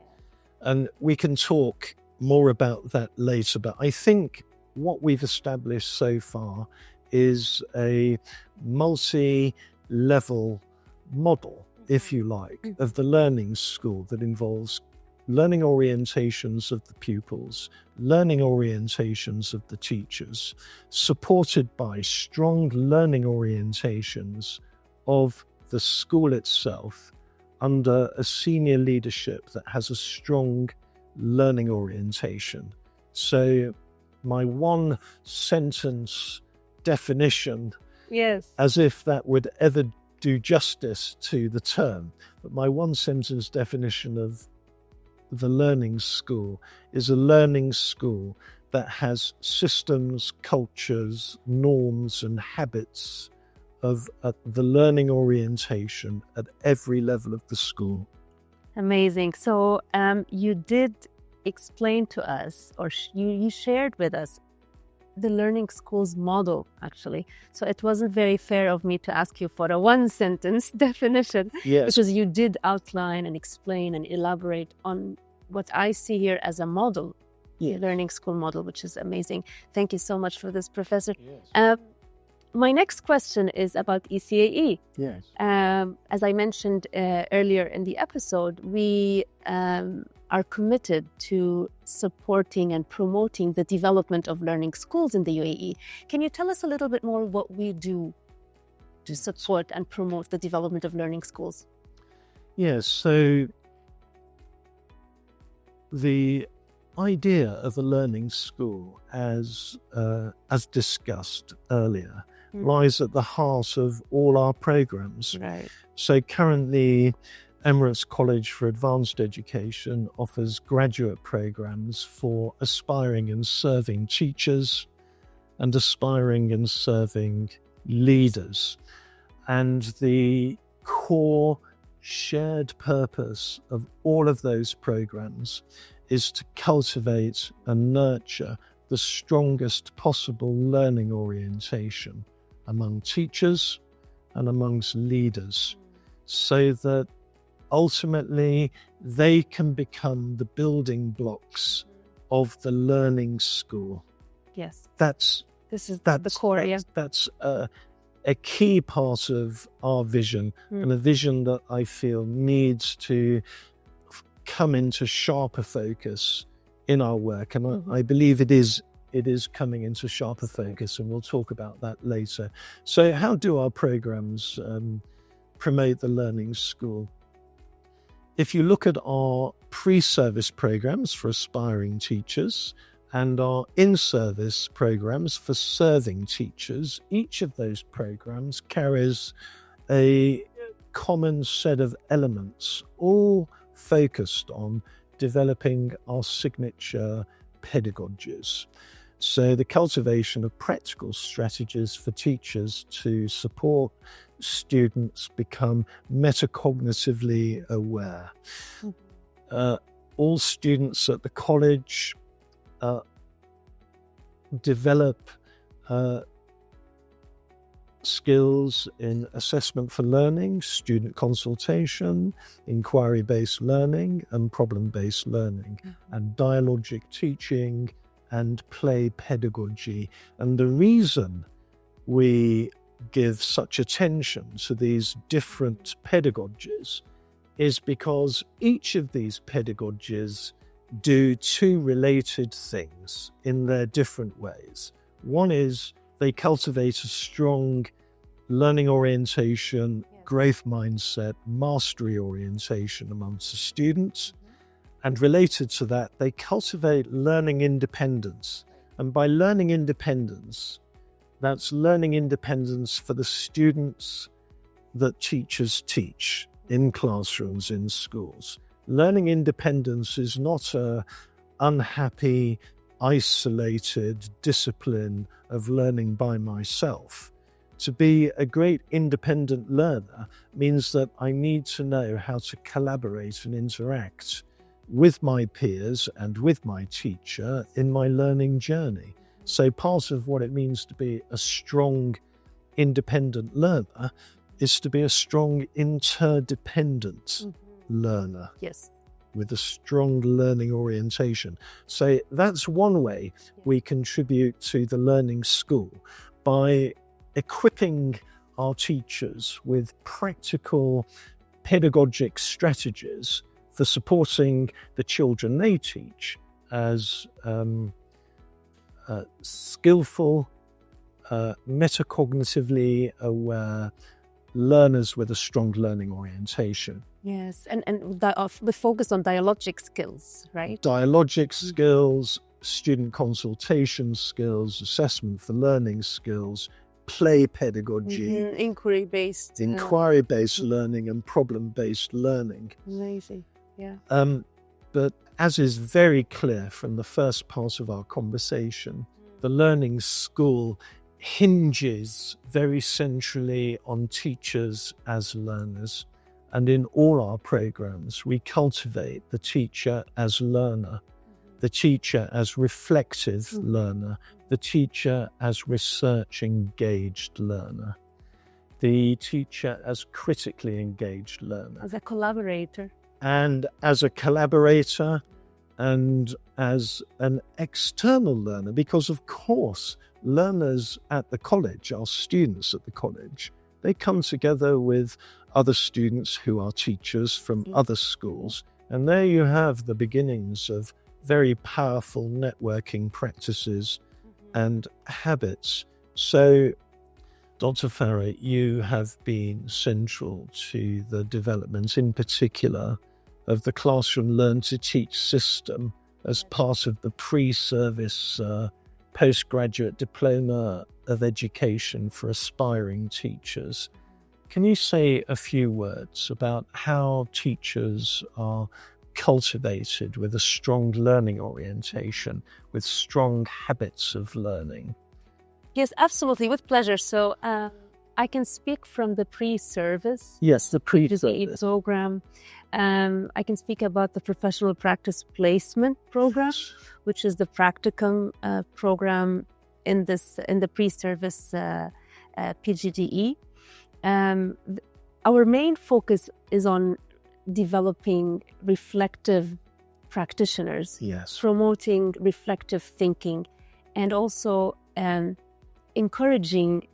And we can talk more about that later, but I think what we've established so far is a multi-level model, if you like, of the learning school that involves learning orientations of the pupils, learning orientations of the teachers, supported by strong learning orientations of the school itself under a senior leadership that has a strong learning orientation. So my one sentence definition, as if that would ever do justice to the term, but my one sentence definition of the learning school is a learning school that has systems, cultures, norms, and habits of the learning orientation at every level of the school. Amazing. So you did explain to us, or you shared with us, the learning schools model, actually. So it wasn't very fair of me to ask you for a one-sentence definition, because you did outline and explain and elaborate on what I see here as a model, the learning school model, which is amazing. Thank you so much for this, Professor. My next question is about ECAE. As I mentioned earlier in the episode, we are committed to supporting and promoting the development of learning schools in the UAE. Can you tell us a little bit more what we do to support and promote the development of learning schools? Yes, so the idea of a learning school, as discussed earlier, lies at the heart of all our programs. So currently, Emirates College for Advanced Education offers graduate programs for aspiring and serving teachers and aspiring and serving leaders. And the core shared purpose of all of those programs is to cultivate and nurture the strongest possible learning orientation among teachers and amongst leaders, so that ultimately they can become the building blocks of the learning school. Yes. That's the core. That's a key part of our vision, and a vision that I feel needs to come into sharper focus in our work. And I believe it is coming into sharper focus, and we'll talk about that later. So how do our programs promote the learning school? If you look at our pre-service programs for aspiring teachers and our in-service programs for serving teachers, each of those programs carries a common set of elements, all focused on developing our signature pedagogies. So the cultivation of practical strategies for teachers to support students become metacognitively aware. All students at the college develop skills in assessment for learning, student consultation, inquiry-based learning, and problem-based learning, and dialogic teaching and play pedagogy. And the reason we give such attention to these different pedagogies is because each of these pedagogies do two related things in their different ways. One is they cultivate a strong learning orientation, growth mindset, mastery orientation amongst the students. And related to that, they cultivate learning independence. And by learning independence, that's learning independence for the students that teachers teach in classrooms, in schools. Learning independence is not an unhappy, isolated discipline of learning by myself. To be a great independent learner means that I need to know how to collaborate and interact with my peers and with my teacher in my learning journey. So part of what it means to be a strong, independent learner is to be a strong, interdependent learner. Yes. With a strong learning orientation. So that's one way we contribute to the learning school, by equipping our teachers with practical pedagogic strategies for supporting the children they teach as skillful, metacognitively aware learners with a strong learning orientation. Yes, and we focus on dialogic skills, right? Dialogic skills, student consultation skills, assessment for learning skills, play pedagogy, inquiry-based learning, and problem-based learning. Amazing, yeah. But as is very clear from the first part of our conversation, the learning school hinges very centrally on teachers as learners. And in all our programs, we cultivate the teacher as learner, the teacher as reflective learner, the teacher as research engaged learner, the teacher as critically engaged learner. As a collaborator. And as a collaborator and as an external learner, because of course, learners at the college, our students at the college, they come together with other students who are teachers from other schools. And there you have the beginnings of very powerful networking practices and habits. So, Dr. Farah, you have been central to the development, in particular, of the Classroom Learn to Teach system as part of the pre-service postgraduate diploma of education for aspiring teachers. Can you say a few words about how teachers are cultivated with a strong learning orientation, with strong habits of learning? Yes, absolutely, with pleasure. So I can speak from the pre-service. Yes, the pre-service program. I can speak about the professional practice placement program, which is the practicum program in the pre-service PGDE. Our main focus is on developing reflective practitioners, yes, promoting reflective thinking, and also encouraging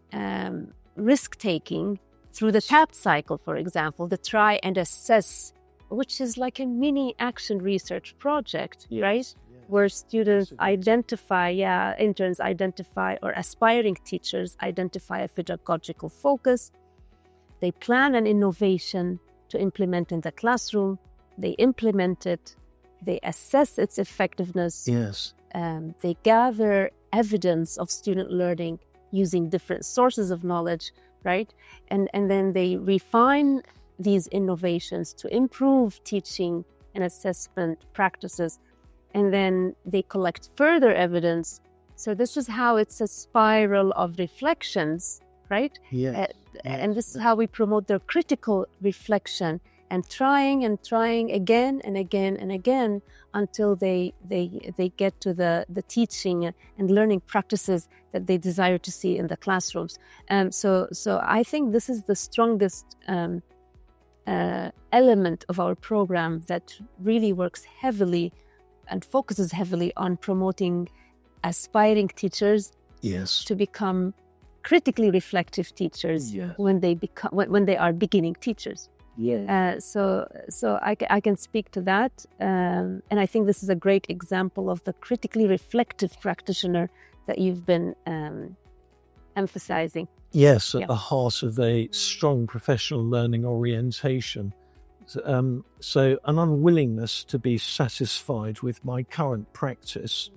risk-taking through the TAP cycle, for example, the try and assess, which is like a mini action research project, yes, right? yes. Where students identify, interns identify, or aspiring teachers identify a pedagogical focus. They plan an innovation to implement in the classroom. They implement it. They assess its effectiveness. Yes. They gather evidence of student learning using different sources of knowledge, right? And then they refine these innovations to improve teaching and assessment practices. And then they collect further evidence. So this is how it's a spiral of reflections, right? Yes. And this is how we promote their critical reflection and trying again and again and again until they get to the teaching and learning practices that they desire to see in the classrooms. So I think this is the strongest element of our program that really works heavily and focuses heavily on promoting aspiring teachers, yes, to become critically reflective teachers, yes, when they are beginning teachers. Yes. So I can speak to that, and I think this is a great example of the critically reflective practitioner that you've been emphasizing. Yes, at the heart of a strong professional learning orientation. So an unwillingness to be satisfied with my current practice,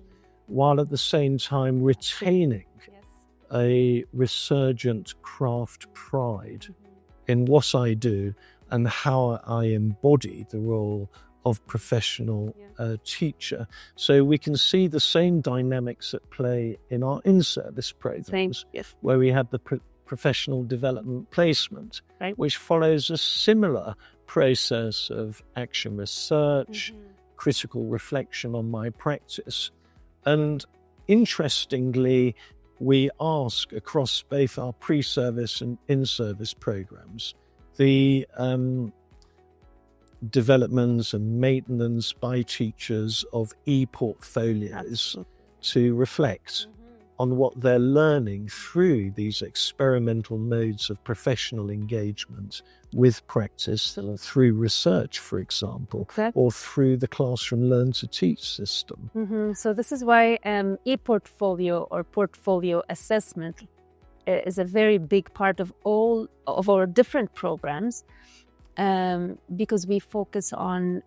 while at the same time retaining a resurgent craft pride in what I do and how I embody the role of professional teacher. So we can see the same dynamics at play in our in-service programs, where we have the professional development placement, right, which follows a similar process of action research, critical reflection on my practice. And interestingly, we ask across both our pre-service and in-service programs the developments and maintenance by teachers of e-portfolios to reflect on what they're learning through these experimental modes of professional engagement with practice, through research, for example, or through the classroom learn to teach system. So this is why e-portfolio or portfolio assessment is a very big part of all of our different programs, because we focus on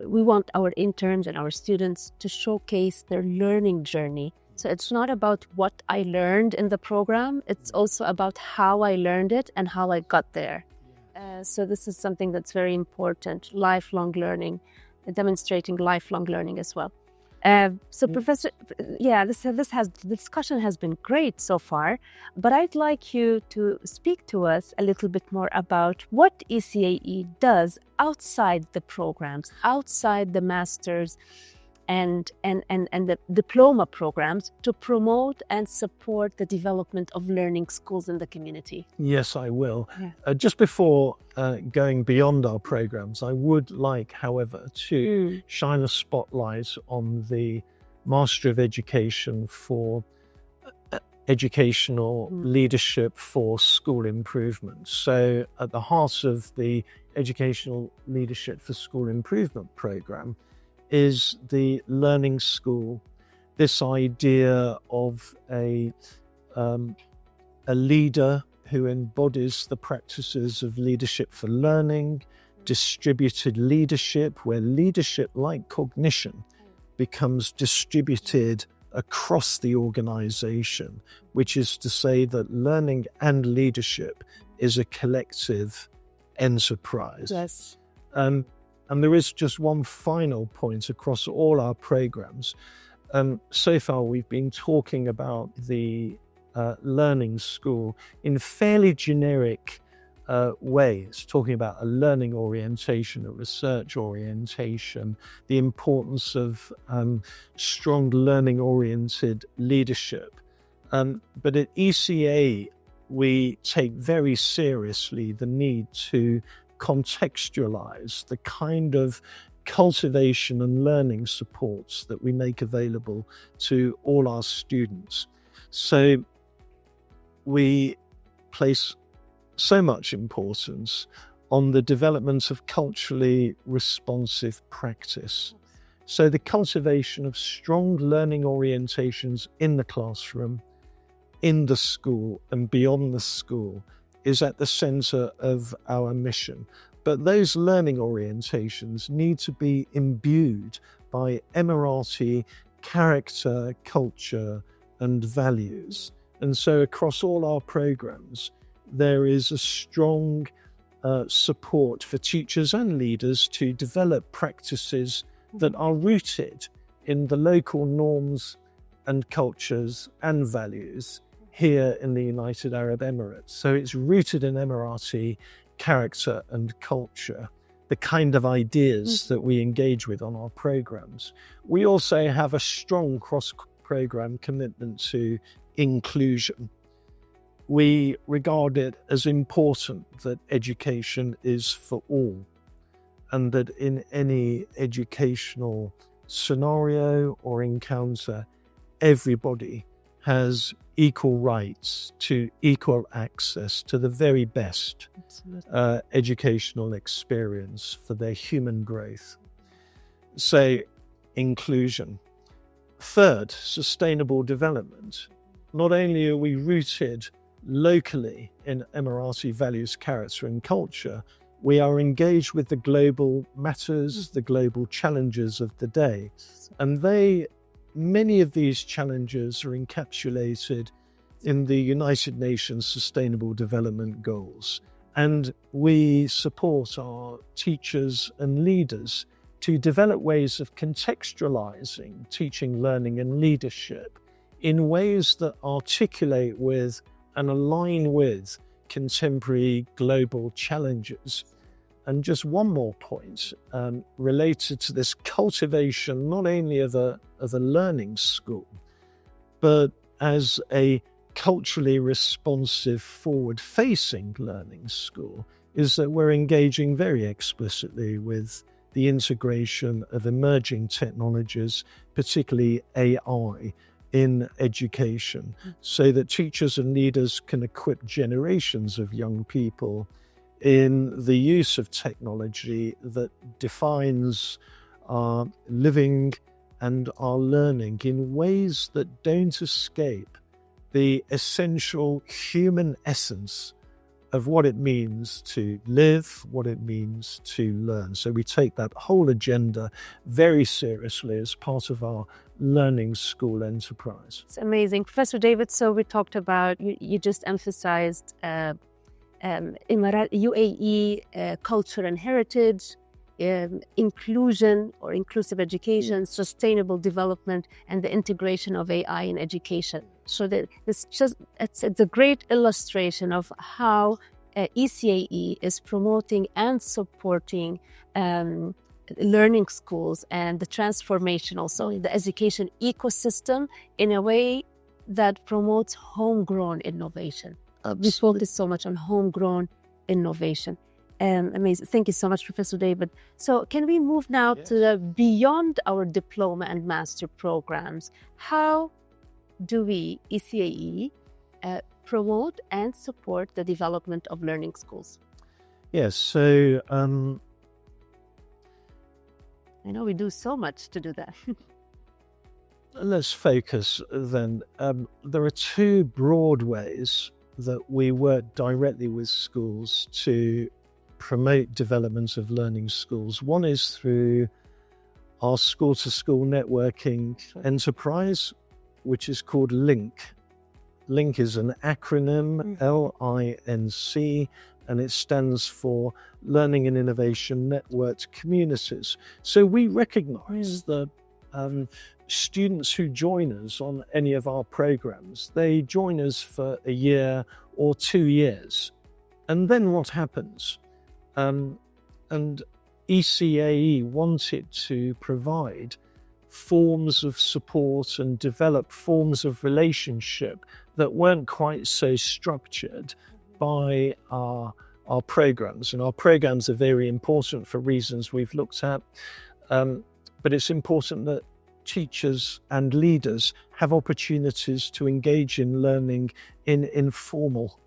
we want our interns and our students to showcase their learning journey. So it's not about what I learned in the program, it's also about how I learned it and how I got there. So this is something that's very important, lifelong learning, demonstrating lifelong learning as well. So Professor, the discussion has been great so far, but I'd like you to speak to us a little bit more about what ECAE does outside the programs, outside the master's and the diploma programs, to promote and support the development of learning schools in the community. Yes, I will. Just before going beyond our programs, I would like, however, to shine a spotlight on the Master of Education for Educational Leadership for School Improvement. So at the heart of the Educational Leadership for School Improvement program is the learning school, this idea of a leader who embodies the practices of leadership for learning, distributed leadership, where leadership, like cognition, becomes distributed across the organization, which is to say that learning and leadership is a collective enterprise. Yes. And there is just one final point across all our programs. So far, we've been talking about the learning school in fairly generic ways, talking about a learning orientation, a research orientation, the importance of strong learning-oriented leadership. But at ECAE, we take very seriously the need to contextualize the kind of cultivation and learning supports that we make available to all our students. So we place so much importance on the development of culturally responsive practice. So the cultivation of strong learning orientations in the classroom, in the school and beyond the school is at the center of our mission. But those learning orientations need to be imbued by Emirati character, culture, and values. And so across all our programs, there is a strong support for teachers and leaders to develop practices that are rooted in the local norms and cultures and values here in the United Arab Emirates. So it's rooted in Emirati character and culture, the kind of ideas that we engage with on our programs. We also have a strong cross-program commitment to inclusion. We regard it as important that education is for all, and that in any educational scenario or encounter, everybody has equal rights to equal access to the very best educational experience for their human growth. So, inclusion. Third, sustainable development. Not only are we rooted locally in Emirati values, character and culture, we are engaged with the global matters, the global challenges of the day. And many of these challenges are encapsulated in the United Nations Sustainable Development Goals. And we support our teachers and leaders to develop ways of contextualizing teaching, learning and leadership in ways that articulate with and align with contemporary global challenges. And just one more point related to this cultivation, not only of a learning school, but as a culturally responsive, forward-facing learning school, is that we're engaging very explicitly with the integration of emerging technologies, particularly AI, in education, so that teachers and leaders can equip generations of young people in the use of technology that defines our living and our learning in ways that don't escape the essential human essence of what it means to live, what it means to learn. So we take that whole agenda very seriously as part of our learning school enterprise. It's amazing. Professor David, so we talked about, you just emphasized UAE culture and heritage, inclusion or inclusive education, sustainable development, and the integration of AI in education. So that it's a great illustration of how ECAE is promoting and supporting learning schools and the transformation also in the education ecosystem in a way that promotes homegrown innovation. We focus so much on homegrown innovation. Amazing. Thank you so much, Professor David. So can we move now to the beyond our diploma and master programs? How do we, ECAE, promote and support the development of learning schools? Yes, so I know we do so much to do that. Let's focus then. There are two broad ways that we work directly with schools to promote development of learning schools. One is through our school-to-school networking enterprise, which is called LINC. LINC is an acronym, LINC, and it stands for Learning and Innovation Networked Communities. So we recognize the students who join us on any of our programs, they join us for a year or 2 years. And then what happens? And ECAE wanted to provide forms of support and develop forms of relationship that weren't quite so structured by our programs. And our programs are very important for reasons we've looked at. But it's important that teachers and leaders have opportunities to engage in learning in informal,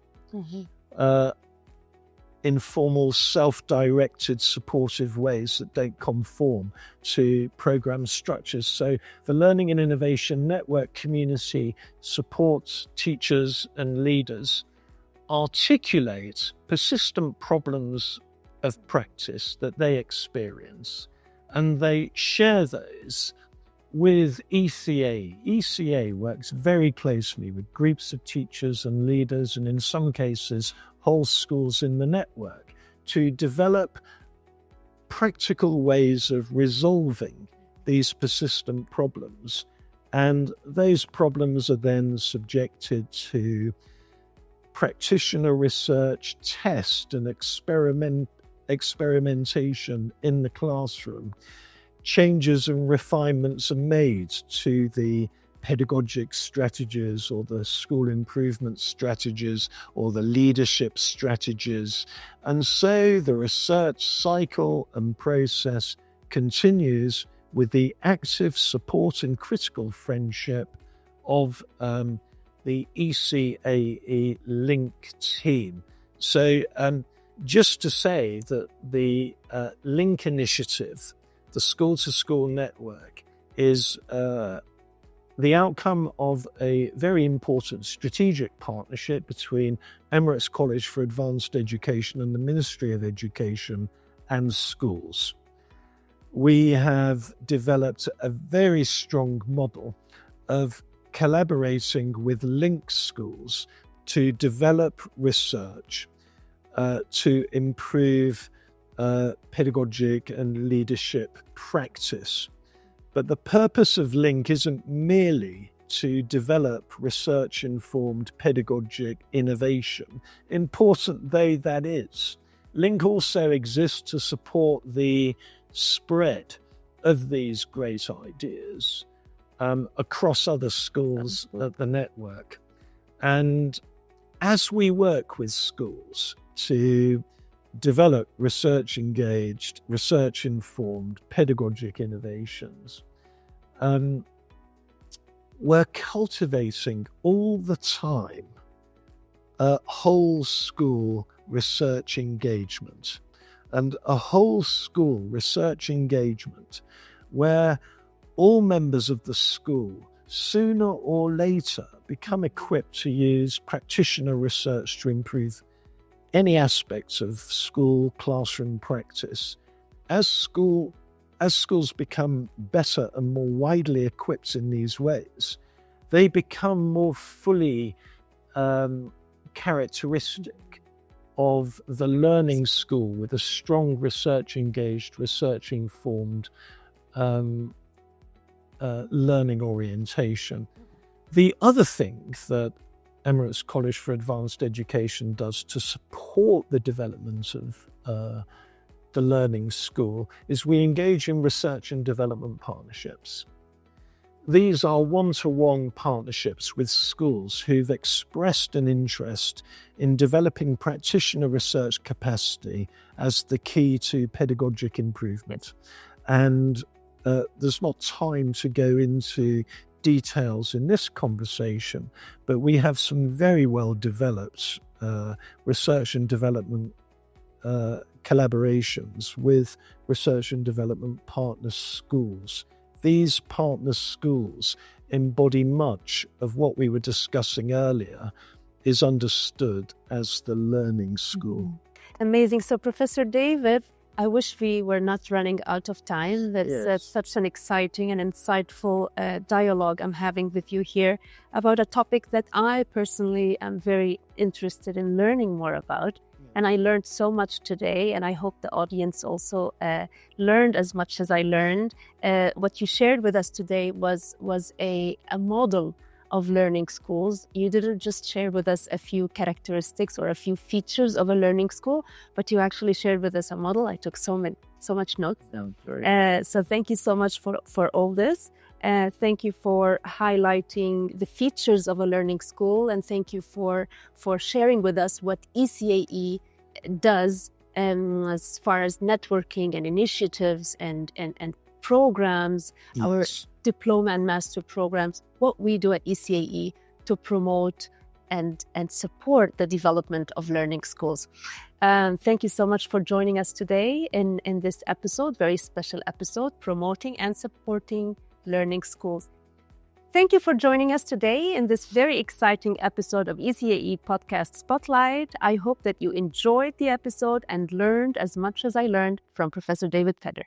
self-directed, supportive ways that don't conform to program structures. So the Learning and Innovation Network community supports teachers and leaders articulate persistent problems of practice that they experience, and they share those with ECAE. ECAE works very closely with groups of teachers and leaders, and in some cases, whole schools in the network, to develop practical ways of resolving these persistent problems. And those problems are then subjected to practitioner research, test and experimentation in the classroom. Changes and refinements are made to the pedagogic strategies or the school improvement strategies or the leadership strategies. And so the research cycle and process continues with the active support and critical friendship of the ECAE Link team. So just to say that the Link initiative, the school-to-school network, is the outcome of a very important strategic partnership between Emirates College for Advanced Education and the Ministry of Education and schools. We have developed a very strong model of collaborating with Link schools to develop research to improve pedagogic and leadership practice. But the purpose of Link isn't merely to develop research-informed pedagogic innovation, important though that is. Link also exists to support the spread of these great ideas across other schools at the network. And as we work with schools to develop research-engaged, research-informed pedagogic innovations, we're cultivating all the time a whole school research engagement, and a whole school research engagement where all members of the school sooner or later become equipped to use practitioner research to improve any aspects of school classroom practice. As schools become better and more widely equipped in these ways, they become more fully characteristic of the learning school with a strong research-engaged, research-informed learning orientation. The other thing that Emirates College for Advanced Education does to support the development of the learning school is we engage in research and development partnerships. These are one-to-one partnerships with schools who've expressed an interest in developing practitioner research capacity as the key to pedagogic improvement. And there's not time to go into details in this conversation, but we have some very well developed research and development collaborations with research and development partner schools. These partner schools embody much of what we were discussing earlier is understood as the learning school. Amazing. So Professor David, I wish we were not running out of time. That's such an exciting and insightful dialogue I'm having with you here about a topic that I personally am very interested in learning more about. And I learned so much today, and I hope the audience also learned as much as I learned. What you shared with us today was a model of learning schools. You didn't just share with us a few characteristics or a few features of a learning school, but you actually shared with us a model. I took so much notes. So thank you so much for all this. Thank you for highlighting the features of a learning school, and thank you for sharing with us what ECAE does as far as networking and initiatives and programs, Yes. our diploma and master programs, what we do at ECAE to promote and support the development of learning schools. Thank you so much for joining us today in this episode, very special episode, promoting and supporting learning schools. Thank you for joining us today in this very exciting episode of ECAE Podcast Spotlight. I hope that you enjoyed the episode and learned as much as I learned from Professor David Feder.